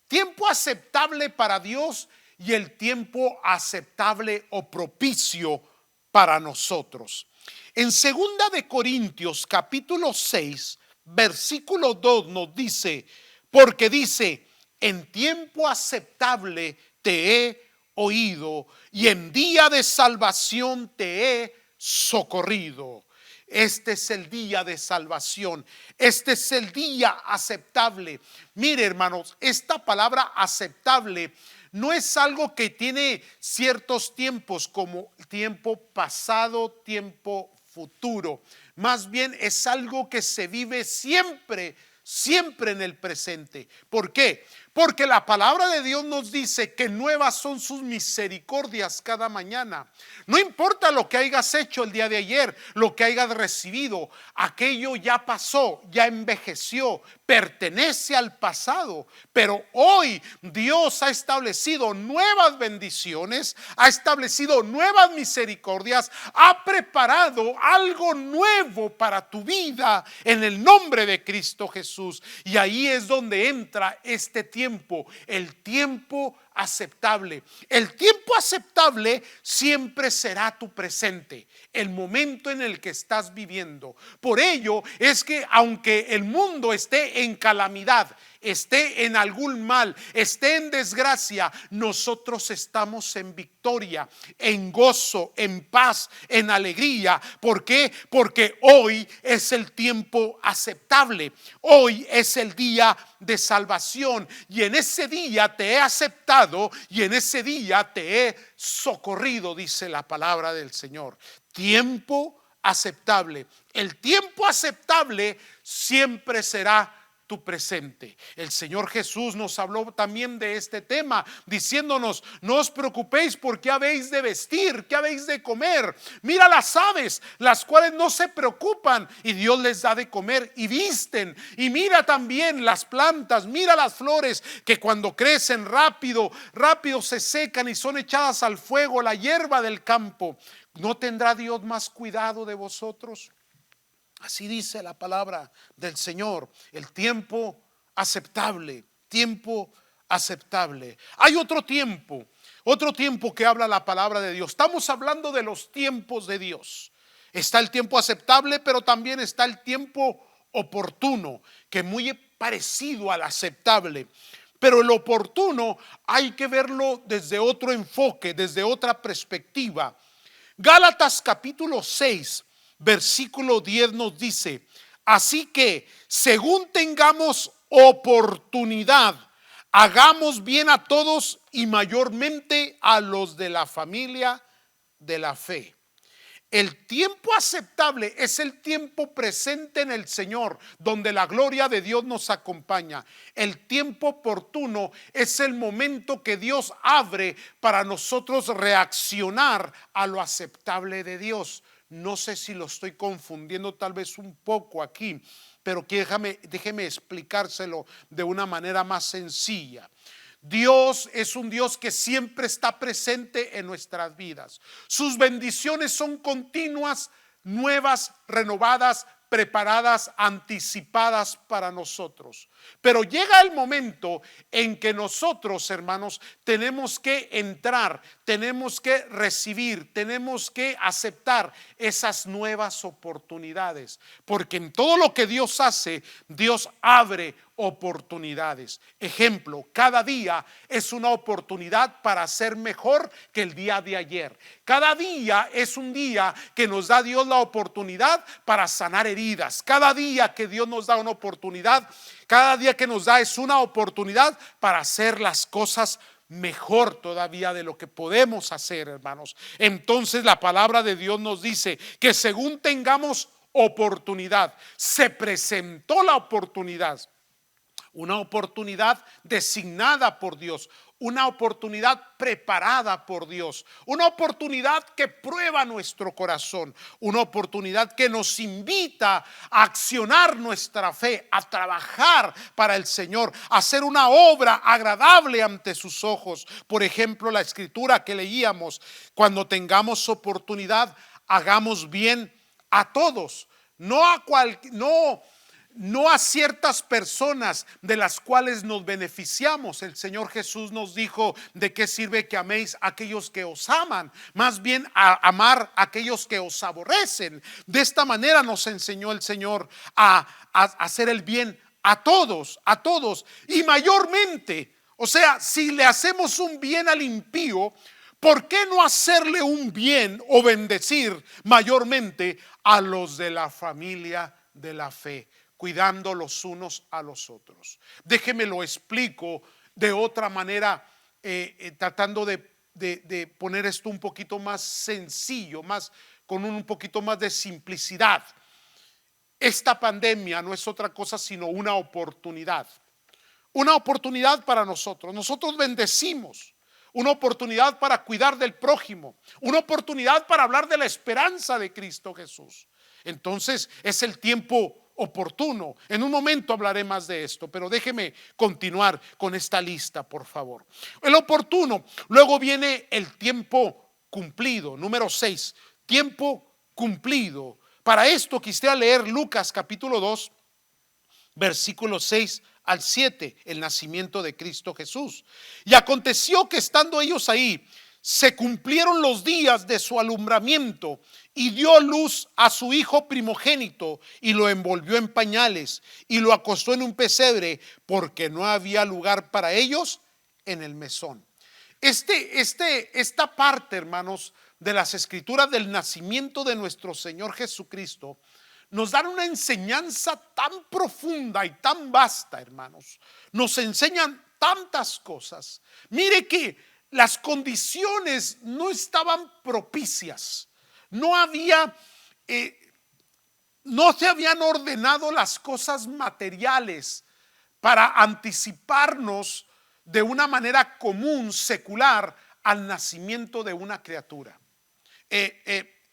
Tiempo aceptable para Dios y el tiempo aceptable o propicio para nosotros. En 2 de Corintios capítulo 6, versículo 2 nos dice, porque dice: en tiempo aceptable te he oído y en día de salvación te he socorrido. Este es el día de salvación, este es el día aceptable. Mire, hermanos, esta palabra aceptable no es algo que tiene ciertos tiempos, como tiempo pasado, tiempo futuro. Más bien es algo que se vive siempre en el presente. ¿Por qué? Porque la palabra de Dios nos dice que nuevas son sus misericordias cada mañana. No importa lo que hayas hecho el día de ayer, lo que hayas recibido, aquello ya pasó, ya envejeció, pertenece al pasado. Pero hoy Dios ha establecido nuevas bendiciones, ha establecido nuevas misericordias, ha preparado algo nuevo para tu vida en el nombre de Cristo Jesús. Y ahí es donde entra este tiempo, el tiempo aceptable. El tiempo aceptable siempre será tu presente, el momento en el que estás viviendo. Por ello es que aunque el mundo esté en calamidad, esté en algún mal, esté en desgracia, nosotros estamos en victoria, en gozo, en paz, en alegría. ¿Por qué? Porque hoy es el tiempo aceptable. Hoy es el día de salvación y en ese día te he aceptado y en ese día te he socorrido, dice la palabra del Señor. Tiempo aceptable. El tiempo aceptable siempre será tu presente. El Señor Jesús nos habló también de este tema, diciéndonos: no os preocupéis por qué habéis de vestir, qué habéis de comer. Mira las aves, las cuales no se preocupan y Dios les da de comer y visten. Y mira también las plantas, mira las flores, que cuando crecen rápido se secan y son echadas al fuego, la hierba del campo. ¿No tendrá Dios más cuidado de vosotros? Así dice la palabra del Señor. El tiempo aceptable, tiempo aceptable. Hay otro tiempo que habla la palabra de Dios. Estamos hablando de los tiempos de Dios. Está el tiempo aceptable, pero también está el tiempo oportuno, que es muy parecido al aceptable. Pero el oportuno hay que verlo desde otro enfoque, desde otra perspectiva. Gálatas capítulo 6. Versículo 10 nos dice: así que según tengamos oportunidad, hagamos bien a todos y mayormente a los de la familia de la fe. El tiempo aceptable es el tiempo presente en el Señor, donde la gloria de Dios nos acompaña. El tiempo oportuno es el momento que Dios abre para nosotros reaccionar a lo aceptable de Dios. No sé si lo estoy confundiendo tal vez un poco aquí, pero déjeme explicárselo de una manera más sencilla. Dios es un Dios que siempre está presente en nuestras vidas. Sus bendiciones son continuas, nuevas, renovadas, preparadas, anticipadas para nosotros. Pero llega el momento en que nosotros, hermanos, tenemos que entrar, tenemos que recibir, tenemos que aceptar esas nuevas oportunidades. Porque en todo lo que Dios hace, Dios abre oportunidades. Ejemplo, cada día es una oportunidad para ser mejor que el día de ayer. Cada día es un día que nos da Dios la oportunidad para sanar heridas. Cada día que Dios nos da una oportunidad, cada día que nos da es una oportunidad para hacer las cosas mejor todavía de lo que podemos hacer, hermanos. Entonces la palabra de Dios nos dice que según tengamos oportunidad, se presentó la oportunidad. Una oportunidad designada por Dios, una oportunidad preparada por Dios, una oportunidad que prueba nuestro corazón, una oportunidad que nos invita a accionar nuestra fe, a trabajar para el Señor, a hacer una obra agradable ante sus ojos. Por ejemplo, la escritura que leíamos: cuando tengamos oportunidad, hagamos bien a todos, no a ciertas personas de las cuales nos beneficiamos. El Señor Jesús nos dijo: ¿de qué sirve que améis a aquellos que os aman? Más bien a amar a aquellos que os aborrecen. De esta manera nos enseñó el Señor a hacer el bien a todos, y mayormente. O sea, si le hacemos un bien al impío, ¿por qué no hacerle un bien o bendecir mayormente a los de la familia de la fe, cuidando los unos a los otros? Déjeme lo explico de otra manera, tratando de poner esto un poquito más sencillo, con un poquito más de simplicidad. Esta pandemia no es otra cosa sino una oportunidad. una oportunidad para nosotros. Nosotros bendecimos, una oportunidad para cuidar del prójimo, una oportunidad para hablar de la esperanza de Cristo Jesús. Entonces es el tiempo oportuno. En un momento hablaré más de esto, pero déjeme continuar con esta lista, por favor. El oportuno, luego viene el tiempo cumplido, número 6, tiempo cumplido. Para esto quisiera leer Lucas capítulo 2, versículos 6 al 7, el nacimiento de Cristo Jesús. Y aconteció que estando ellos ahí, se cumplieron los días de su alumbramiento, y dio luz a su hijo primogénito, y lo envolvió en pañales, y lo acostó en un pesebre, porque no había lugar para ellos en el mesón. Esta parte, hermanos, de las escrituras del nacimiento de nuestro Señor Jesucristo, nos dan una enseñanza tan profunda y tan vasta, hermanos. Nos enseñan tantas cosas. Mire que las condiciones no estaban propicias. No se habían ordenado las cosas materiales para anticiparnos de una manera común, secular, al nacimiento de una criatura.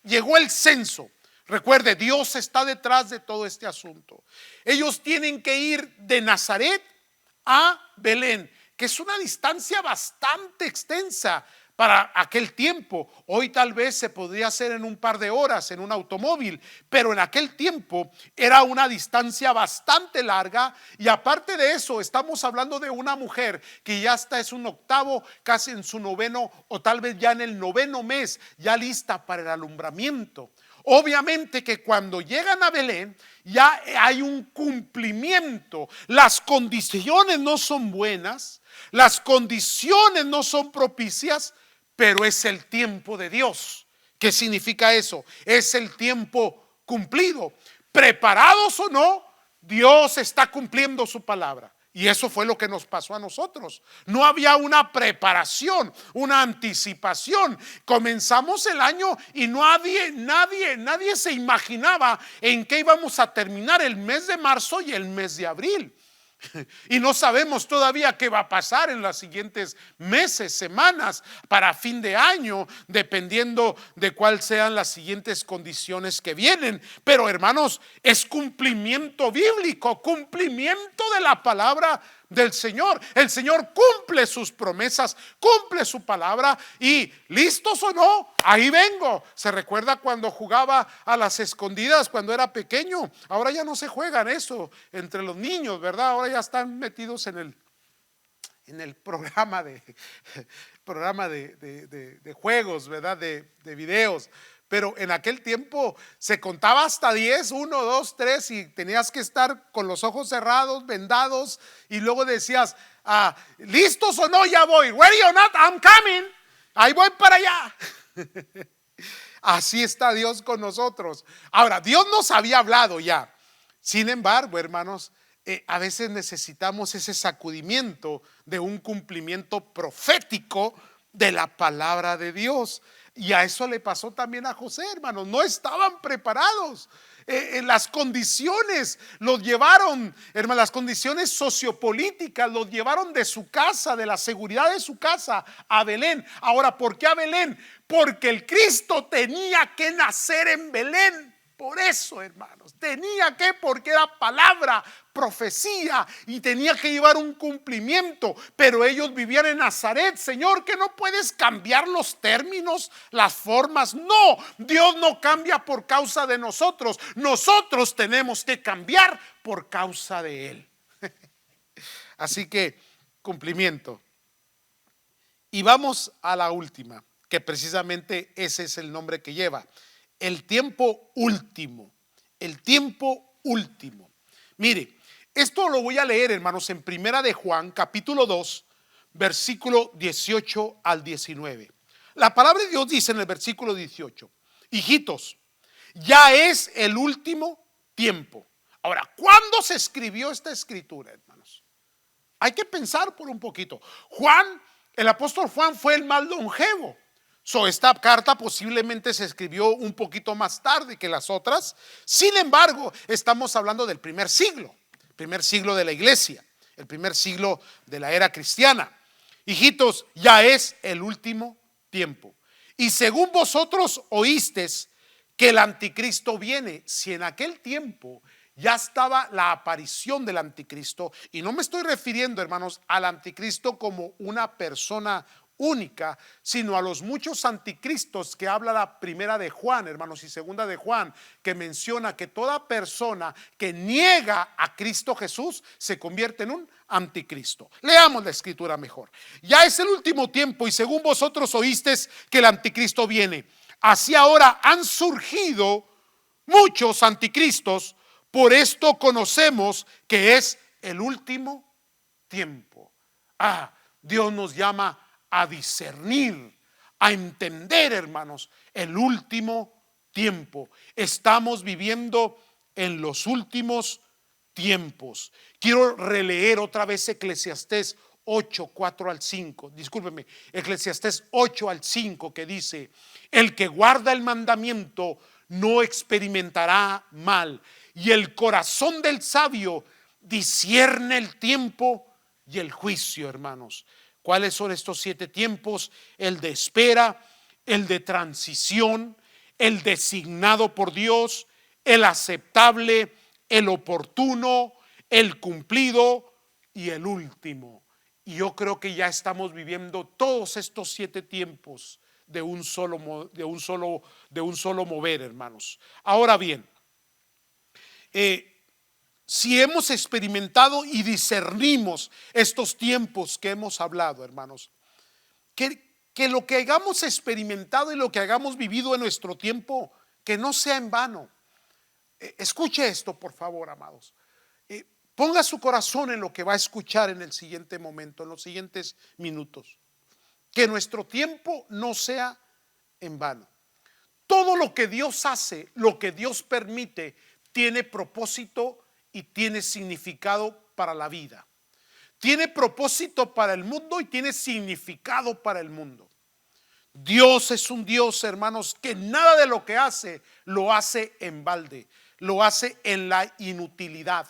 Llegó el censo. Recuerde, Dios está detrás de todo este asunto. Ellos tienen que ir de Nazaret a Belén, que es una distancia bastante extensa para aquel tiempo. Hoy tal vez se podría hacer en un par de horas en un automóvil, pero en aquel tiempo era una distancia bastante larga. Y aparte de eso, estamos hablando de una mujer que ya está, es un octavo, casi en su noveno, o tal vez ya en el noveno mes, ya lista para el alumbramiento. Obviamente que cuando llegan a Belén ya hay un cumplimiento. Las condiciones no son buenas, las condiciones no son propicias, pero es el tiempo de Dios. ¿Qué significa eso? Es el tiempo cumplido. Preparados o no, Dios está cumpliendo su palabra. Y eso fue lo que nos pasó a nosotros. No había una preparación, una anticipación. Comenzamos el año y nadie se imaginaba en qué íbamos a terminar el mes de marzo y el mes de abril. Y no sabemos todavía qué va a pasar en los siguientes meses, semanas, para fin de año, dependiendo de cuáles sean las siguientes condiciones que vienen. Pero hermanos, es cumplimiento bíblico, cumplimiento de la palabra del Señor. El Señor cumple sus promesas, cumple su palabra, y listos o no, ahí vengo. Se recuerda cuando jugaba a las escondidas cuando era pequeño. Ahora ya no se juegan eso entre los niños, ¿verdad? Ahora ya están metidos en el programa de juegos, ¿verdad? De videos. Pero en aquel tiempo se contaba hasta 10, 1, 2, 3, y tenías que estar con los ojos cerrados, vendados, y luego decías, ¿listos o no? Ya voy. Ready or not, I'm coming. Ahí voy para allá. Así está Dios con nosotros. Ahora, Dios nos había hablado ya. Sin embargo, hermanos, a veces necesitamos ese sacudimiento de un cumplimiento profético de la palabra de Dios. Y a eso le pasó también a José, hermanos. No estaban preparados. Las condiciones los llevaron, hermanos, las condiciones sociopolíticas los llevaron de su casa, de la seguridad de su casa, a Belén. Ahora, ¿por qué a Belén? Porque el Cristo tenía que nacer en Belén. Por eso, hermanos, porque era palabra, profecía, y tenía que llevar un cumplimiento. Pero ellos vivían en Nazaret. Señor, que no puedes cambiar los términos, las formas. No, Dios no cambia por causa de nosotros. Nosotros tenemos que cambiar por causa de Él. Así que, cumplimiento. Y vamos a la última, que precisamente ese es el nombre que lleva. El tiempo último, el tiempo último. Mire, esto lo voy a leer, hermanos, en Primera de Juan, capítulo 2, versículo 18 al 19. La palabra de Dios dice en el versículo 18: hijitos, ya es el último tiempo. Ahora, ¿cuándo se escribió esta escritura, hermanos? Hay que pensar por un poquito. El apóstol Juan fue el más longevo. Esta carta posiblemente se escribió un poquito más tarde que las otras. Sin embargo, estamos hablando del primer siglo de la iglesia. el primer siglo de la era cristiana. Hijitos, ya es el último tiempo. Y según vosotros oísteis que el anticristo viene. Si en aquel tiempo ya estaba la aparición del anticristo, y no me estoy refiriendo, hermanos, al anticristo como una persona única, sino a los muchos anticristos que habla la primera de Juan, hermanos, y segunda de Juan, que menciona que toda persona que niega a Cristo Jesús se convierte en un anticristo. Leamos la escritura mejor. Ya es el último tiempo y según vosotros oísteis que el anticristo viene. Así ahora han surgido muchos anticristos, por esto conocemos que es el último tiempo. Dios nos llama a discernir, a entender, hermanos, el último tiempo. Estamos viviendo en los últimos tiempos. Quiero releer otra vez Eclesiastés 8, 4 al 5. Discúlpeme, Eclesiastés 8 al 5, que dice: el que guarda el mandamiento no experimentará mal, y el corazón del sabio discierne el tiempo y el juicio, hermanos. ¿Cuáles son estos 7 tiempos? El de espera, el de transición, el designado por Dios, el aceptable, el oportuno, el cumplido y el último. Y yo creo que ya estamos viviendo todos estos 7 tiempos de un solo mover, hermanos. Ahora bien, si hemos experimentado y discernimos estos tiempos que hemos hablado, hermanos, que lo que hayamos experimentado y lo que hayamos vivido en nuestro tiempo, que no sea en vano. Escuche esto, por favor, amados. Ponga su corazón en lo que va a escuchar en el siguiente momento, en los siguientes minutos. Que nuestro tiempo no sea en vano. Todo lo que Dios hace, lo que Dios permite, tiene propósito y tiene significado para la vida. Tiene propósito para el mundo y tiene significado para el mundo. Dios es un Dios, hermanos, que nada de lo que hace lo hace en balde, lo hace en la inutilidad.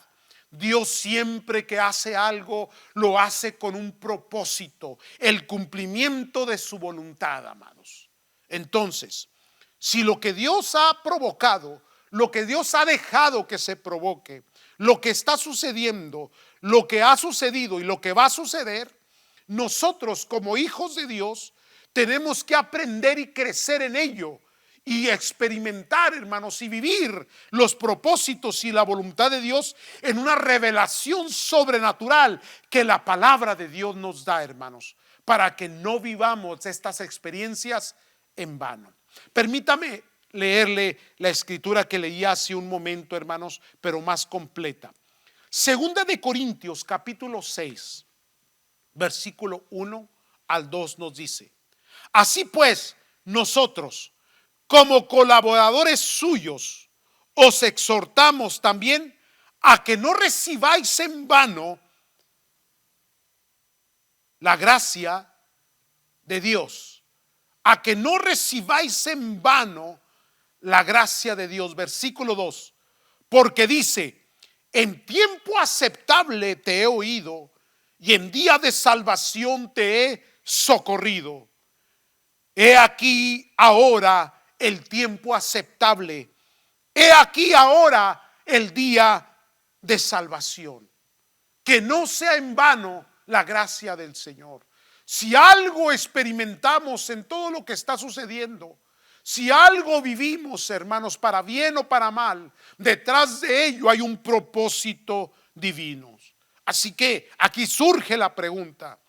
Dios siempre que hace algo lo hace con un propósito, el cumplimiento de su voluntad, amados. Entonces, si lo que Dios ha provocado, lo que Dios ha dejado que se provoque, lo que está sucediendo, lo que ha sucedido y lo que va a suceder, nosotros como hijos de Dios tenemos que aprender y crecer en ello y experimentar, hermanos, y vivir los propósitos y la voluntad de Dios en una revelación sobrenatural que la palabra de Dios nos da, hermanos, para que no vivamos estas experiencias en vano. Permítame leerle la escritura que leí hace un momento, hermanos, pero más completa. Segunda de Corintios capítulo 6, versículo 1 al 2 nos dice: así pues, nosotros, como colaboradores suyos, os exhortamos también a que no recibáis en vano la gracia de Dios, a que no recibáis en vano la gracia de Dios. Versículo 2, porque dice: en tiempo aceptable te he oído y en día de salvación te he socorrido. He aquí ahora el tiempo aceptable, he aquí ahora el día de salvación. Que no sea en vano la gracia del Señor. Si algo experimentamos en todo lo que está sucediendo, si algo vivimos, hermanos, para bien o para mal, detrás de ello hay un propósito divino. Así que aquí surge la pregunta: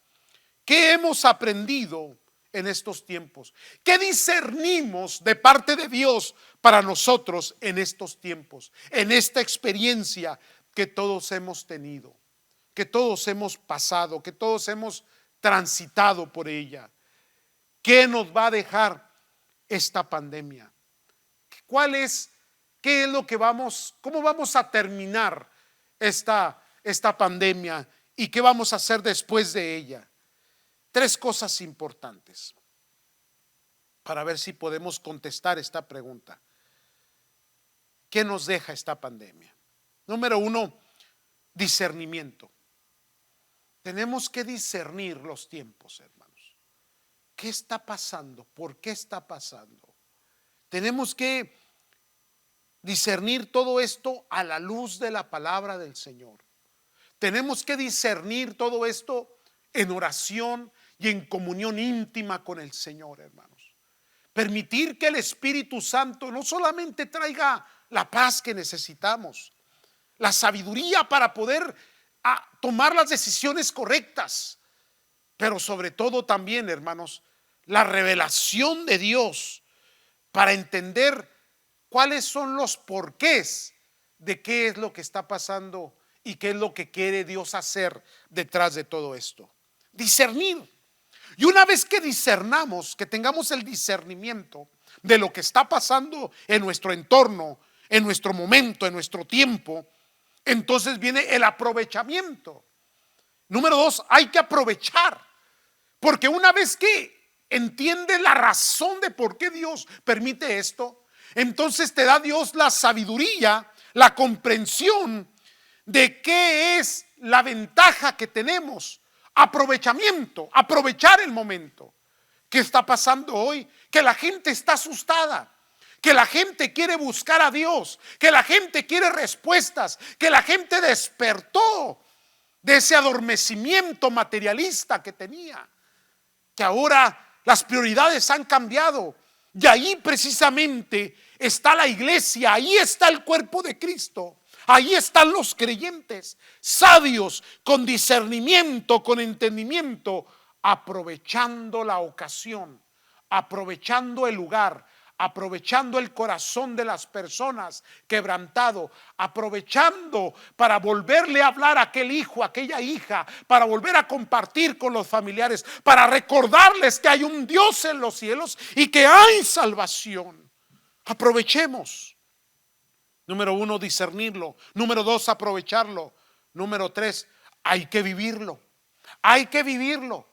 ¿qué hemos aprendido en estos tiempos? ¿Qué discernimos de parte de Dios para nosotros en estos tiempos? En esta experiencia que todos hemos tenido, que todos hemos pasado, que todos hemos transitado por ella. ¿Qué nos va a dejar esta pandemia? ¿Qué es lo que cómo vamos a terminar esta pandemia y qué vamos a hacer después de ella? 3 cosas importantes para ver si podemos contestar esta pregunta. ¿Qué nos deja esta pandemia? Número 1, discernimiento. Tenemos que discernir los tiempos, hermanos. ¿Qué está pasando? ¿Por qué está pasando? Tenemos que discernir todo esto a la luz de la palabra del Señor. Tenemos que discernir todo esto en oración y en comunión íntima con el Señor, hermanos. Permitir que el Espíritu Santo no solamente traiga la paz que necesitamos, la sabiduría para poder tomar las decisiones correctas, pero sobre todo también, hermanos, la revelación de Dios para entender cuáles son los porqués de qué es lo que está pasando y qué es lo que quiere Dios hacer detrás de todo esto. Discernir. Y una vez que discernamos, que tengamos el discernimiento de lo que está pasando en nuestro entorno, en nuestro momento, en nuestro tiempo, entonces viene el aprovechamiento. Número 2, hay que aprovechar. Porque una vez que entiendes la razón de por qué Dios permite esto, entonces te da Dios la sabiduría, la comprensión de qué es la ventaja que tenemos. Aprovechamiento, aprovechar el momento. ¿Qué está pasando hoy? Que la gente está asustada, que la gente quiere buscar a Dios, que la gente quiere respuestas, que la gente despertó de ese adormecimiento materialista que tenía, que ahora las prioridades han cambiado. Y ahí precisamente está la iglesia, ahí está el cuerpo de Cristo. Ahí están los creyentes, sabios, con discernimiento, con entendimiento, aprovechando la ocasión, aprovechando el lugar, aprovechando el corazón de las personas quebrantado, aprovechando para volverle a hablar a aquel hijo, a aquella hija, para volver a compartir con los familiares, para recordarles que hay un Dios en los cielos y que hay salvación. Aprovechemos. Número 1, discernirlo. Número 2, aprovecharlo. Número 3, hay que vivirlo. Hay que vivirlo.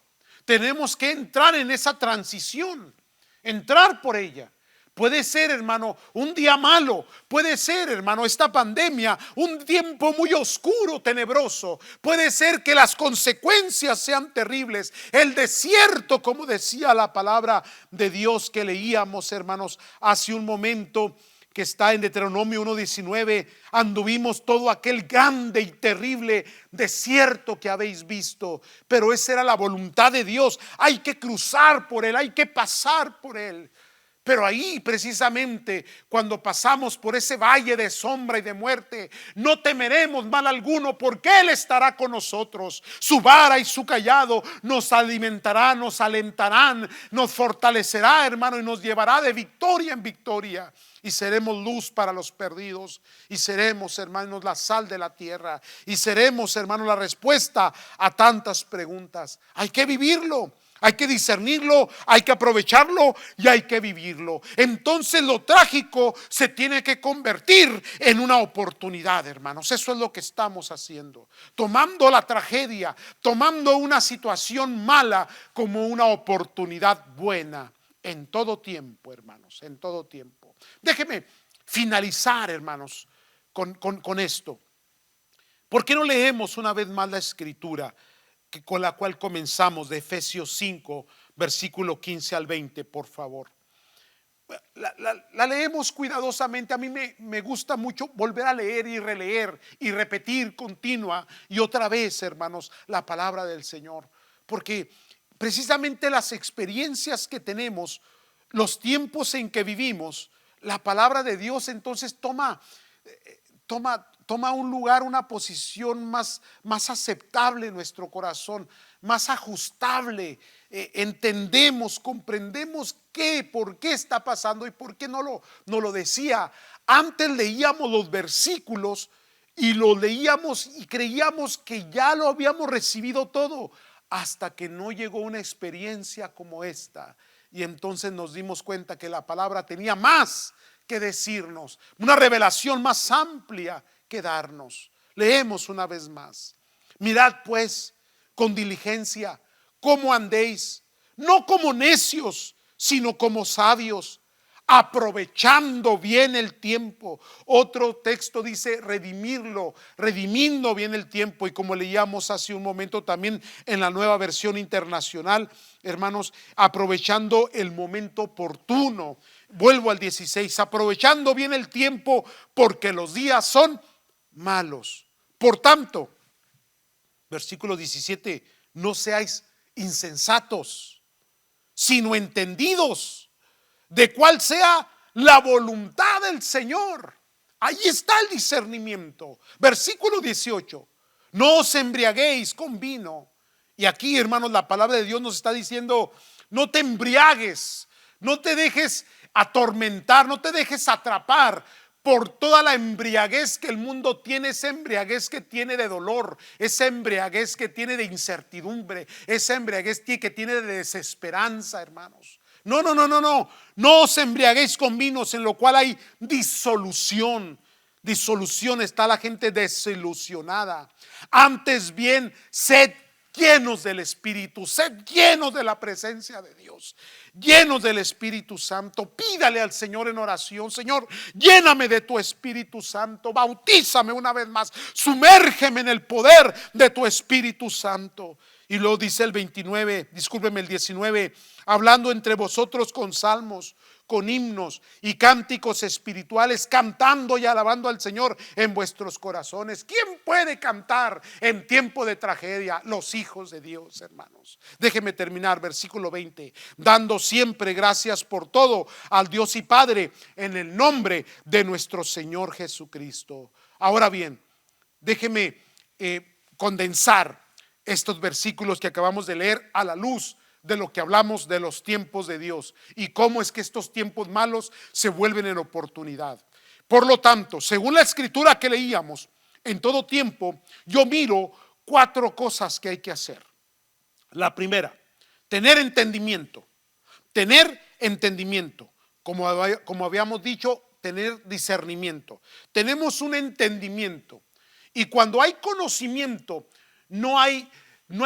Tenemos que entrar en esa transición, entrar por ella. Puede ser, hermano, un día malo. Puede ser, hermano, esta pandemia, un tiempo muy oscuro, tenebroso. Puede ser que las consecuencias sean terribles. El desierto, como decía la palabra de Dios que leíamos, hermanos, hace un momento, que está en Deuteronomio 1:19, anduvimos todo aquel grande y terrible desierto que habéis visto, pero esa era la voluntad de Dios. Hay que cruzar por él, hay que pasar por él. Pero ahí precisamente cuando pasamos por ese valle de sombra y de muerte, no temeremos mal alguno, porque Él estará con nosotros. Su vara y su cayado nos alimentarán, nos alentarán, nos fortalecerá, hermano, y nos llevará de victoria en victoria. Y seremos luz para los perdidos, y seremos, hermanos, la sal de la tierra, y seremos, hermanos, la respuesta a tantas preguntas. Hay que vivirlo. Hay que discernirlo, hay que aprovecharlo y hay que vivirlo. Entonces lo trágico se tiene que convertir en una oportunidad, hermanos. Eso es lo que estamos haciendo. Tomando la tragedia, tomando una situación mala como una oportunidad buena. En todo tiempo, hermanos, en todo tiempo. Déjeme finalizar, hermanos, con esto. ¿Por qué no leemos una vez más la escritura con la cual comenzamos, de Efesios 5, versículo 15 al 20, por favor? La leemos cuidadosamente. A mí me gusta mucho volver a leer y releer y repetir continua y otra vez, hermanos, la palabra del Señor, porque precisamente las experiencias que tenemos, los tiempos en que vivimos, la palabra de Dios entonces toma un lugar, una posición más aceptable en nuestro corazón, más ajustable. Entendemos, comprendemos por qué está pasando y por qué no lo decía. Antes leíamos los versículos y los leíamos y creíamos que ya lo habíamos recibido todo, hasta que no llegó una experiencia como esta. Y entonces nos dimos cuenta que la palabra tenía más que decirnos, una revelación más amplia que darnos. Leemos una vez más. Mirad pues con diligencia cómo andéis, no como necios, sino como sabios, aprovechando bien el tiempo. Otro texto dice redimirlo, redimiendo bien el tiempo. Y como leíamos hace un momento también en la Nueva Versión Internacional, hermanos, aprovechando el momento oportuno. Vuelvo al 16, aprovechando bien el tiempo porque los días son malos. Por tanto, versículo 17, no seáis insensatos, sino entendidos de cuál sea la voluntad del Señor. Ahí está el discernimiento. Versículo 18, no os embriaguéis con vino. Y aquí, hermanos, la palabra de Dios nos está diciendo, no te embriagues, no te dejes atormentar, no te dejes atrapar por toda la embriaguez que el mundo tiene, esa embriaguez que tiene de dolor, esa embriaguez que tiene de incertidumbre, esa embriaguez que tiene de desesperanza, hermanos. No, no, no, no, no, no os embriaguéis con vinos en lo cual hay disolución. Disolución, está la gente desilusionada. Antes bien, sed llenos del Espíritu, sed llenos de la presencia de Dios, llenos del Espíritu Santo. Pídale al Señor en oración: Señor, lléname de tu Espíritu Santo, bautízame una vez más, sumérgeme en el poder de tu Espíritu Santo. Y luego dice el 29, discúlpeme, el 19, hablando entre vosotros con salmos, con himnos y cánticos espirituales, cantando y alabando al Señor en vuestros corazones. ¿Quién puede cantar en tiempo de tragedia? Los hijos de Dios, hermanos. Déjeme terminar, versículo 20, dando siempre gracias por todo al Dios y Padre en el nombre de nuestro Señor Jesucristo. Ahora bien, déjeme condensar estos versículos que acabamos de leer a la luz de lo que hablamos de los tiempos de Dios y cómo es que estos tiempos malos se vuelven en oportunidad. Por lo tanto, según la escritura que leíamos, en todo tiempo yo miro 4 cosas que hay que hacer. La primera, tener entendimiento. Tener entendimiento. Como habíamos dicho, tener discernimiento. Tenemos un entendimiento. Y cuando hay conocimiento, no hay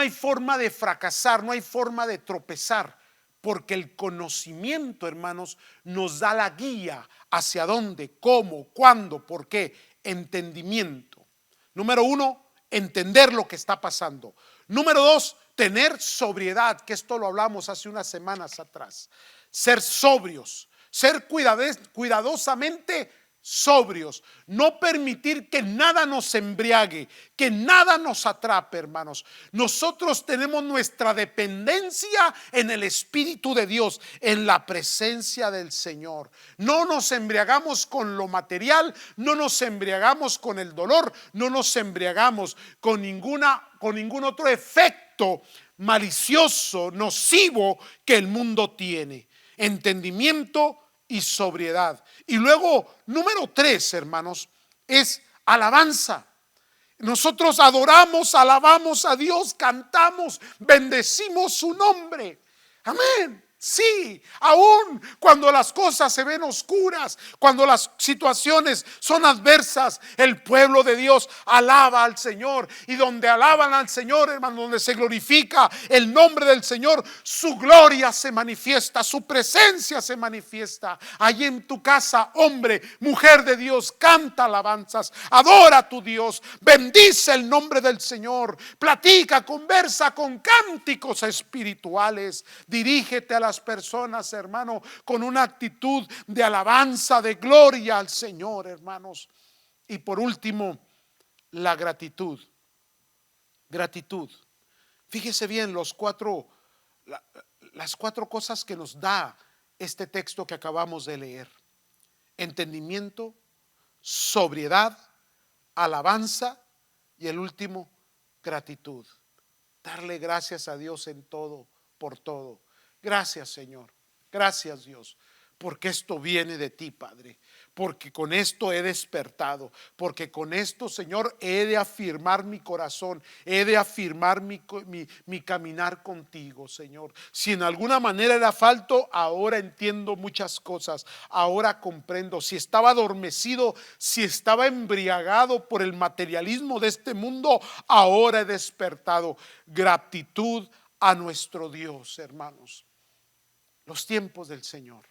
forma de fracasar, no hay forma de tropezar, porque el conocimiento, hermanos, nos da la guía hacia dónde, cómo, cuándo, por qué. Entendimiento. Número 1, entender lo que está pasando. Número 2, tener sobriedad, que esto lo hablamos hace unas semanas atrás. Ser sobrios, ser cuidadosamente sobrios, no permitir que nada nos embriague, que nada nos atrape, hermanos. Nosotros tenemos nuestra dependencia en el Espíritu de Dios, en la presencia del Señor. No nos embriagamos con lo material, no nos embriagamos con el dolor, no nos embriagamos con ningún otro efecto malicioso, nocivo que el mundo tiene. Entendimiento y sobriedad. Y luego, número 3, hermanos, es alabanza. Nosotros adoramos, alabamos a Dios, cantamos, bendecimos su nombre. Amén. Sí, aún cuando las cosas se ven oscuras, cuando las situaciones son adversas, el pueblo de Dios alaba al Señor. Y donde alaban al Señor, hermano, donde se glorifica el nombre del Señor, su gloria se manifiesta, su presencia se manifiesta. Allí en tu casa, hombre, mujer de Dios, canta alabanzas, adora a tu Dios, bendice el nombre del Señor, platica, conversa con cánticos espirituales. Dirígete a las personas, hermano, con una actitud de alabanza, de gloria al Señor, hermanos. Y por último, la gratitud. Gratitud. Fíjese bien las 4 cosas que nos da este texto que acabamos de leer: entendimiento, sobriedad, alabanza y el último, gratitud. Darle gracias a Dios en todo, por todo. Gracias, Señor, gracias, Dios, porque esto viene de ti, Padre, porque con esto he despertado, porque con esto, Señor, he de afirmar mi corazón, he de afirmar mi caminar contigo, Señor. Si en alguna manera era falto, ahora entiendo muchas cosas, ahora comprendo. Si estaba adormecido, si estaba embriagado por el materialismo de este mundo, ahora he despertado. Gratitud a nuestro Dios, hermanos. Los tiempos del Señor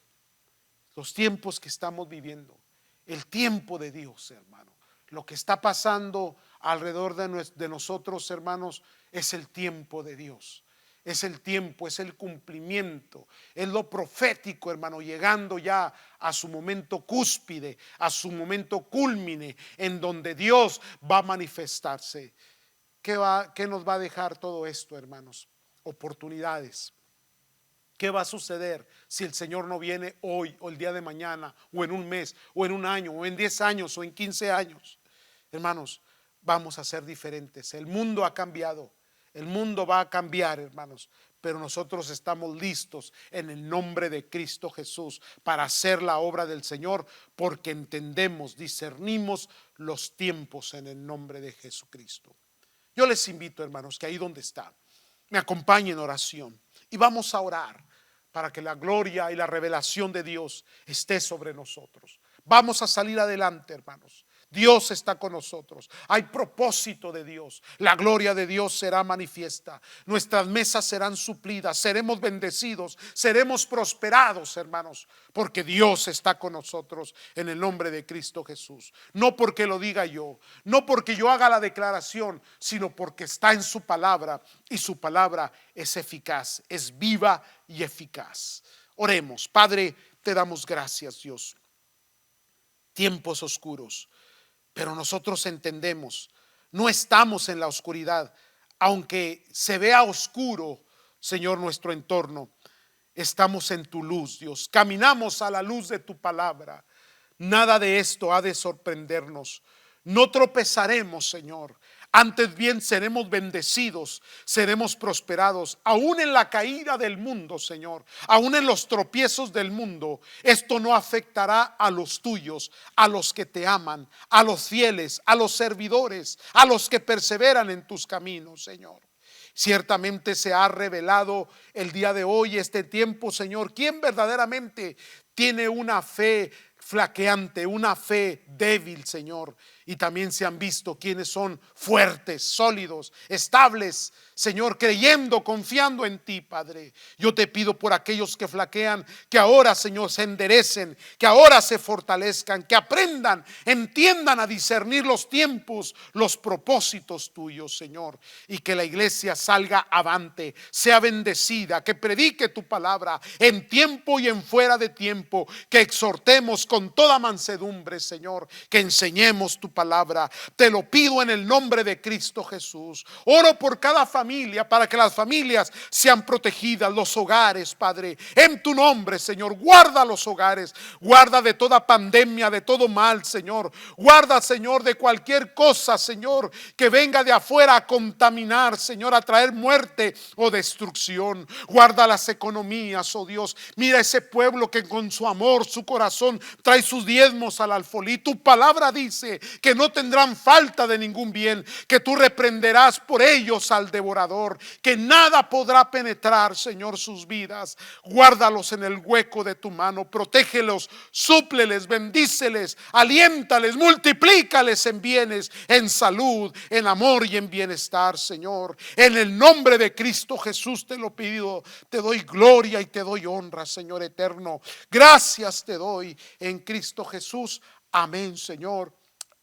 los tiempos que estamos viviendo, el tiempo de Dios, hermano. Lo que está pasando alrededor de nosotros, hermanos, es el tiempo de Dios. Es el tiempo, es el cumplimiento, es lo profético, hermano, llegando ya a su momento cúspide, a su momento cúlmine, en donde Dios va a manifestarse. ¿Qué nos va a dejar todo esto, hermanos? Oportunidades. ¿Qué va a suceder si el Señor no viene hoy o el día de mañana o en un mes o en un año o en 10 años o en 15 años? Hermanos, vamos a ser diferentes. El mundo ha cambiado. El mundo va a cambiar, hermanos, pero nosotros estamos listos en el nombre de Cristo Jesús para hacer la obra del Señor, porque entendemos, discernimos los tiempos en el nombre de Jesucristo. Yo les invito, hermanos, que ahí donde está, me acompañen en oración y vamos a orar para que la gloria y la revelación de Dios esté sobre nosotros. Vamos a salir adelante, hermanos. Dios está con nosotros. Hay propósito de Dios. La gloria de Dios será manifiesta. Nuestras mesas serán suplidas. Seremos bendecidos. Seremos prosperados, hermanos, porque Dios está con nosotros en el nombre de Cristo Jesús. No porque lo diga yo, no porque yo haga la declaración, sino porque está en su palabra y su palabra es eficaz, es viva y eficaz. Oremos. Padre, te damos gracias, Dios. Tiempos oscuros, pero nosotros entendemos, no estamos en la oscuridad, aunque se vea oscuro, Señor, nuestro entorno, estamos en tu luz, Dios, caminamos a la luz de tu palabra. Nada de esto ha de sorprendernos, no tropezaremos, Señor. Antes bien seremos bendecidos, seremos prosperados, aún en la caída del mundo, Señor, aún en los tropiezos del mundo. Esto no afectará a los tuyos, a los que te aman, a los fieles, a los servidores, a los que perseveran en tus caminos, Señor. Ciertamente se ha revelado el día de hoy, este tiempo, Señor, quién verdaderamente tiene una fe flaqueante, una fe débil, Señor. Y también se han visto quienes son fuertes, sólidos, estables, Señor, creyendo, confiando en ti, Padre. Yo te pido por aquellos que flaquean, que ahora, Señor, se enderecen, que ahora se fortalezcan, que aprendan, entiendan a discernir los tiempos, los propósitos tuyos, Señor. Y que la iglesia salga avante, sea bendecida, que predique tu palabra en tiempo y en fuera de tiempo, que exhortemos con toda mansedumbre, Señor, que enseñemos tu palabra. Te lo pido en el nombre de Cristo Jesús. Oro por cada familia, para que las familias sean protegidas, los hogares, Padre, en tu nombre, Señor. Guarda los hogares, guarda de toda pandemia, de todo mal, Señor. Guarda, Señor, de cualquier cosa, Señor, que venga de afuera a contaminar, Señor, a traer muerte o destrucción. Guarda las economías, oh Dios. Mira ese pueblo que con su amor, su corazón trae sus diezmos al alfolí. Tu palabra dice que no tendrán falta de ningún bien, que tú reprenderás por ellos al devorador, que nada podrá penetrar, Señor, sus vidas. Guárdalos en el hueco de tu mano, protégelos, súpleles, bendíceles, aliéntales, multiplícales en bienes, en salud, en amor y en bienestar, Señor. En el nombre de Cristo Jesús te lo pido, te doy gloria y te doy honra, Señor eterno. Gracias te doy en Cristo Jesús. Amén, Señor.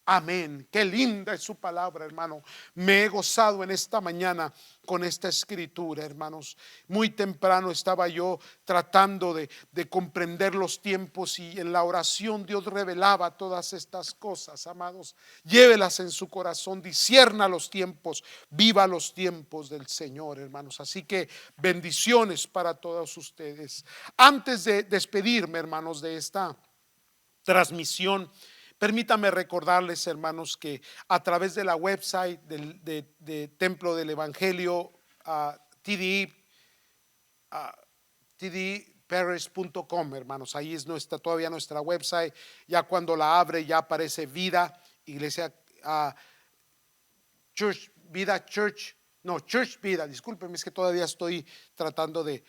Amén. Qué linda es su palabra, hermano. Me he gozado en esta mañana con esta escritura, hermanos. Muy temprano estaba yo tratando de comprender los tiempos, y en la oración Dios revelaba todas estas cosas, amados. Llévelas en su corazón, discierna los tiempos, viva los tiempos del Señor, hermanos. Así que bendiciones para todos ustedes. Antes de despedirme, hermanos, de esta transmisión, permítame recordarles, hermanos, que a través de la website de Templo del Evangelio, tdparish.com, hermanos, ahí es todavía nuestra website. Ya cuando la abre ya aparece Vida, Iglesia, Church Vida, discúlpenme, es que todavía estoy tratando de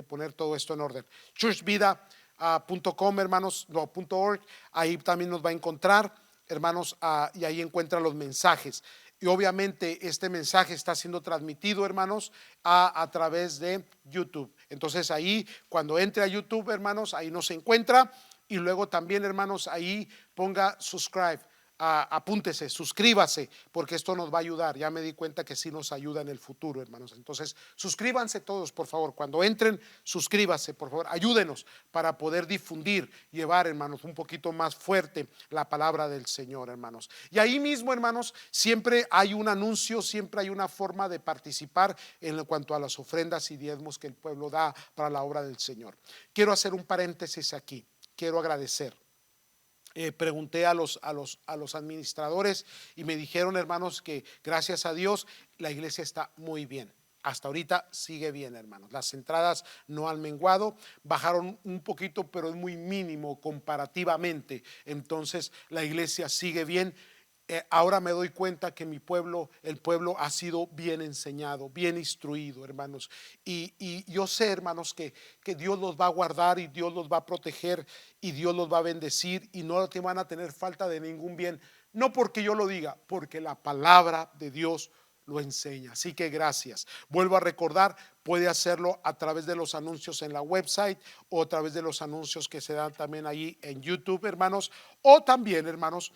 poner todo esto en orden. churchvida.com, hermanos, .org, ahí también nos va a encontrar, hermanos, y ahí encuentran los mensajes. Y obviamente este mensaje está siendo transmitido, hermanos, a través de YouTube. Entonces ahí, cuando entre a YouTube, hermanos, ahí nos encuentra. Y luego también, hermanos, ahí ponga subscribe. Apúntese, suscríbase, porque esto nos va a ayudar. Ya me di cuenta que sí nos ayuda en el futuro, hermanos. Entonces, suscríbanse todos, por favor. Cuando entren, suscríbase, por favor. Ayúdenos para poder difundir, llevar, hermanos, un poquito más fuerte la palabra del Señor, hermanos. Y ahí mismo, hermanos, siempre hay un anuncio, siempre hay una forma de participar en cuanto a las ofrendas y diezmos que el pueblo da para la obra del Señor. Quiero hacer un paréntesis aquí. Quiero agradecer. Pregunté a los administradores y me dijeron, hermanos, que gracias a Dios la iglesia está muy bien. Hasta ahorita sigue bien, hermanos. Las entradas no han menguado, bajaron un poquito, pero es muy mínimo comparativamente. Entonces la iglesia sigue bien. Ahora me doy cuenta que mi pueblo, el pueblo ha sido bien enseñado, bien instruido, hermanos. Y yo sé, hermanos, que Dios los va a guardar y Dios los va a proteger y Dios los va a bendecir y no te van a tener falta de ningún bien. No porque yo lo diga, porque la palabra de Dios lo enseña. Así que gracias. Vuelvo a recordar, puede hacerlo a través de los anuncios en la website o a través de los anuncios que se dan también ahí en YouTube, hermanos. O también, hermanos,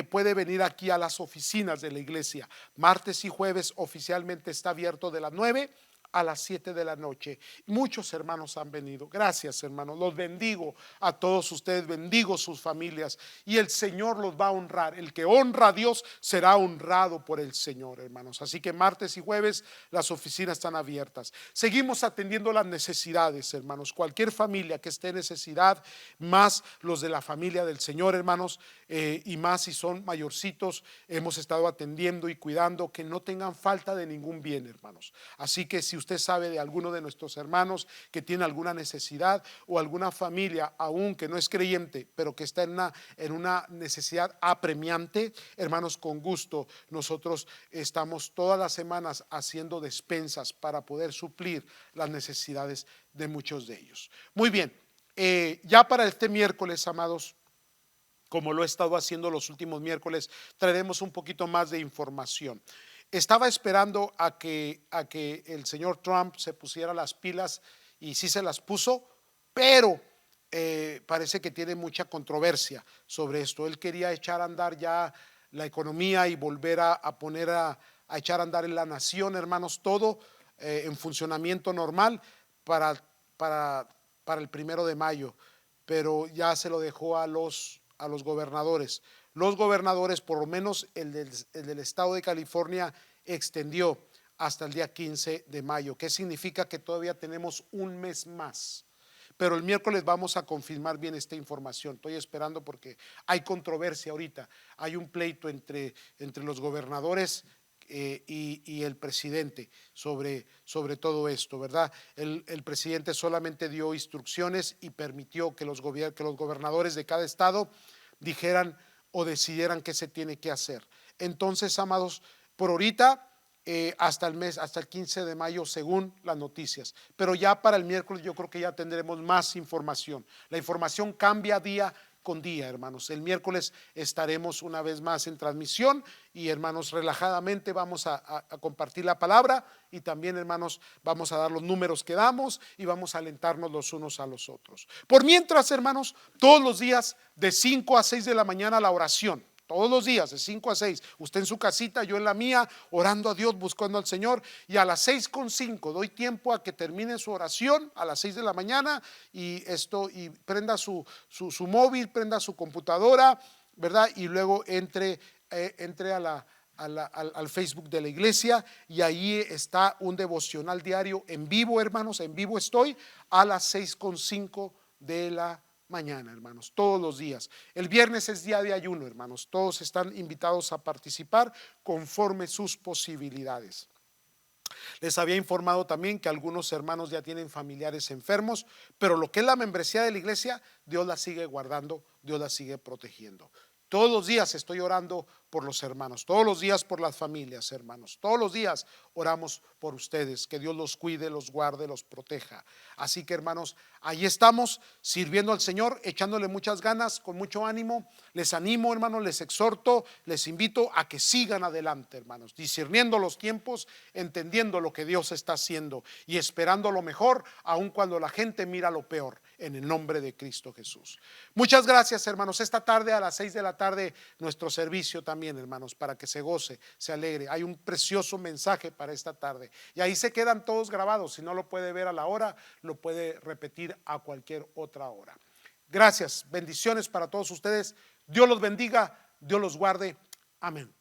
puede venir aquí a las oficinas de la iglesia. Martes y jueves oficialmente está abierto de las 9 a las 7 de la noche. Muchos hermanos han venido. Gracias, hermanos. Los bendigo a todos ustedes, bendigo sus familias y el Señor los va a honrar. El que honra a Dios será honrado por el Señor, hermanos. Así que martes y jueves las oficinas están abiertas. Seguimos atendiendo las necesidades, hermanos. Cualquier familia que esté en necesidad, más los de la familia del Señor, hermanos, y más si son mayorcitos, hemos estado atendiendo y cuidando que no tengan falta de ningún bien, hermanos. Así que si usted sabe de alguno de nuestros hermanos que tiene alguna necesidad o alguna familia aún que no es creyente, pero que está en una necesidad apremiante, hermanos, con gusto nosotros estamos todas las semanas haciendo despensas para poder suplir las necesidades de muchos de ellos. Muy bien, ya para este miércoles, amados, como lo he estado haciendo los últimos miércoles, traeremos un poquito más de información. Estaba esperando a que el señor Trump se pusiera las pilas y sí se las puso, pero parece que tiene mucha controversia sobre esto. Él quería echar a andar ya la economía y volver a poner a echar a andar en la nación, hermanos, todo en funcionamiento normal para el 1 de mayo, pero ya se lo dejó a los gobernadores. Los gobernadores, por lo menos el del estado de California, extendió hasta el día 15 de mayo. ¿Qué significa? Que todavía tenemos un mes más. Pero el miércoles vamos a confirmar bien esta información. Estoy esperando porque hay controversia ahorita. Hay un pleito entre los gobernadores y el presidente sobre todo esto, ¿verdad? El presidente solamente dio instrucciones y permitió que los gobernadores de cada estado dijeran o decidieran qué se tiene que hacer. Entonces, amados, por ahorita hasta el 15 de mayo según las noticias, pero ya para el miércoles yo creo que ya tendremos más información. La información cambia día con día, hermanos. El miércoles estaremos una vez más en transmisión y, hermanos, relajadamente vamos a compartir la palabra y también, hermanos, vamos a dar los números que damos y vamos a alentarnos los unos a los otros. Por mientras, hermanos, todos los días de 5 a 6 de la mañana la oración. Todos los días de 5 a 6, usted en su casita, yo en la mía, orando a Dios, buscando al Señor. Y a las 6:05 doy tiempo a que termine su oración a las 6 de la mañana y prenda su móvil, prenda su computadora, ¿verdad? Y luego entre al Facebook de la iglesia y ahí está un devocional diario en vivo, hermanos. En vivo estoy a las 6:05 de la mañana, hermanos, todos los días. El viernes es día de ayuno, hermanos. Todos están invitados a participar conforme sus posibilidades. Les había informado también que algunos hermanos ya tienen familiares enfermos, pero lo que es la membresía de la iglesia, Dios la sigue guardando, Dios la sigue protegiendo. todos los días estoy orando por los hermanos, todos los días por las familias, hermanos. Todos los días oramos por ustedes, que Dios los cuide, los guarde, los proteja. Así que, hermanos, ahí estamos sirviendo al Señor, echándole muchas ganas, con mucho ánimo. Les animo, hermanos, les exhorto, les invito a que sigan adelante, hermanos, discerniendo los tiempos, entendiendo lo que Dios está haciendo y esperando lo mejor, aun cuando la gente mira lo peor, en el nombre de Cristo Jesús. Muchas gracias, hermanos. Esta tarde a las 6 de la tarde nuestro servicio también, hermanos, para que se goce, se alegre. Hay un precioso mensaje para esta tarde y ahí se quedan todos grabados. Si no lo puede ver a la hora, lo puede repetir a cualquier otra hora. Gracias, bendiciones para todos ustedes. Dios los bendiga, Dios los guarde. Amén.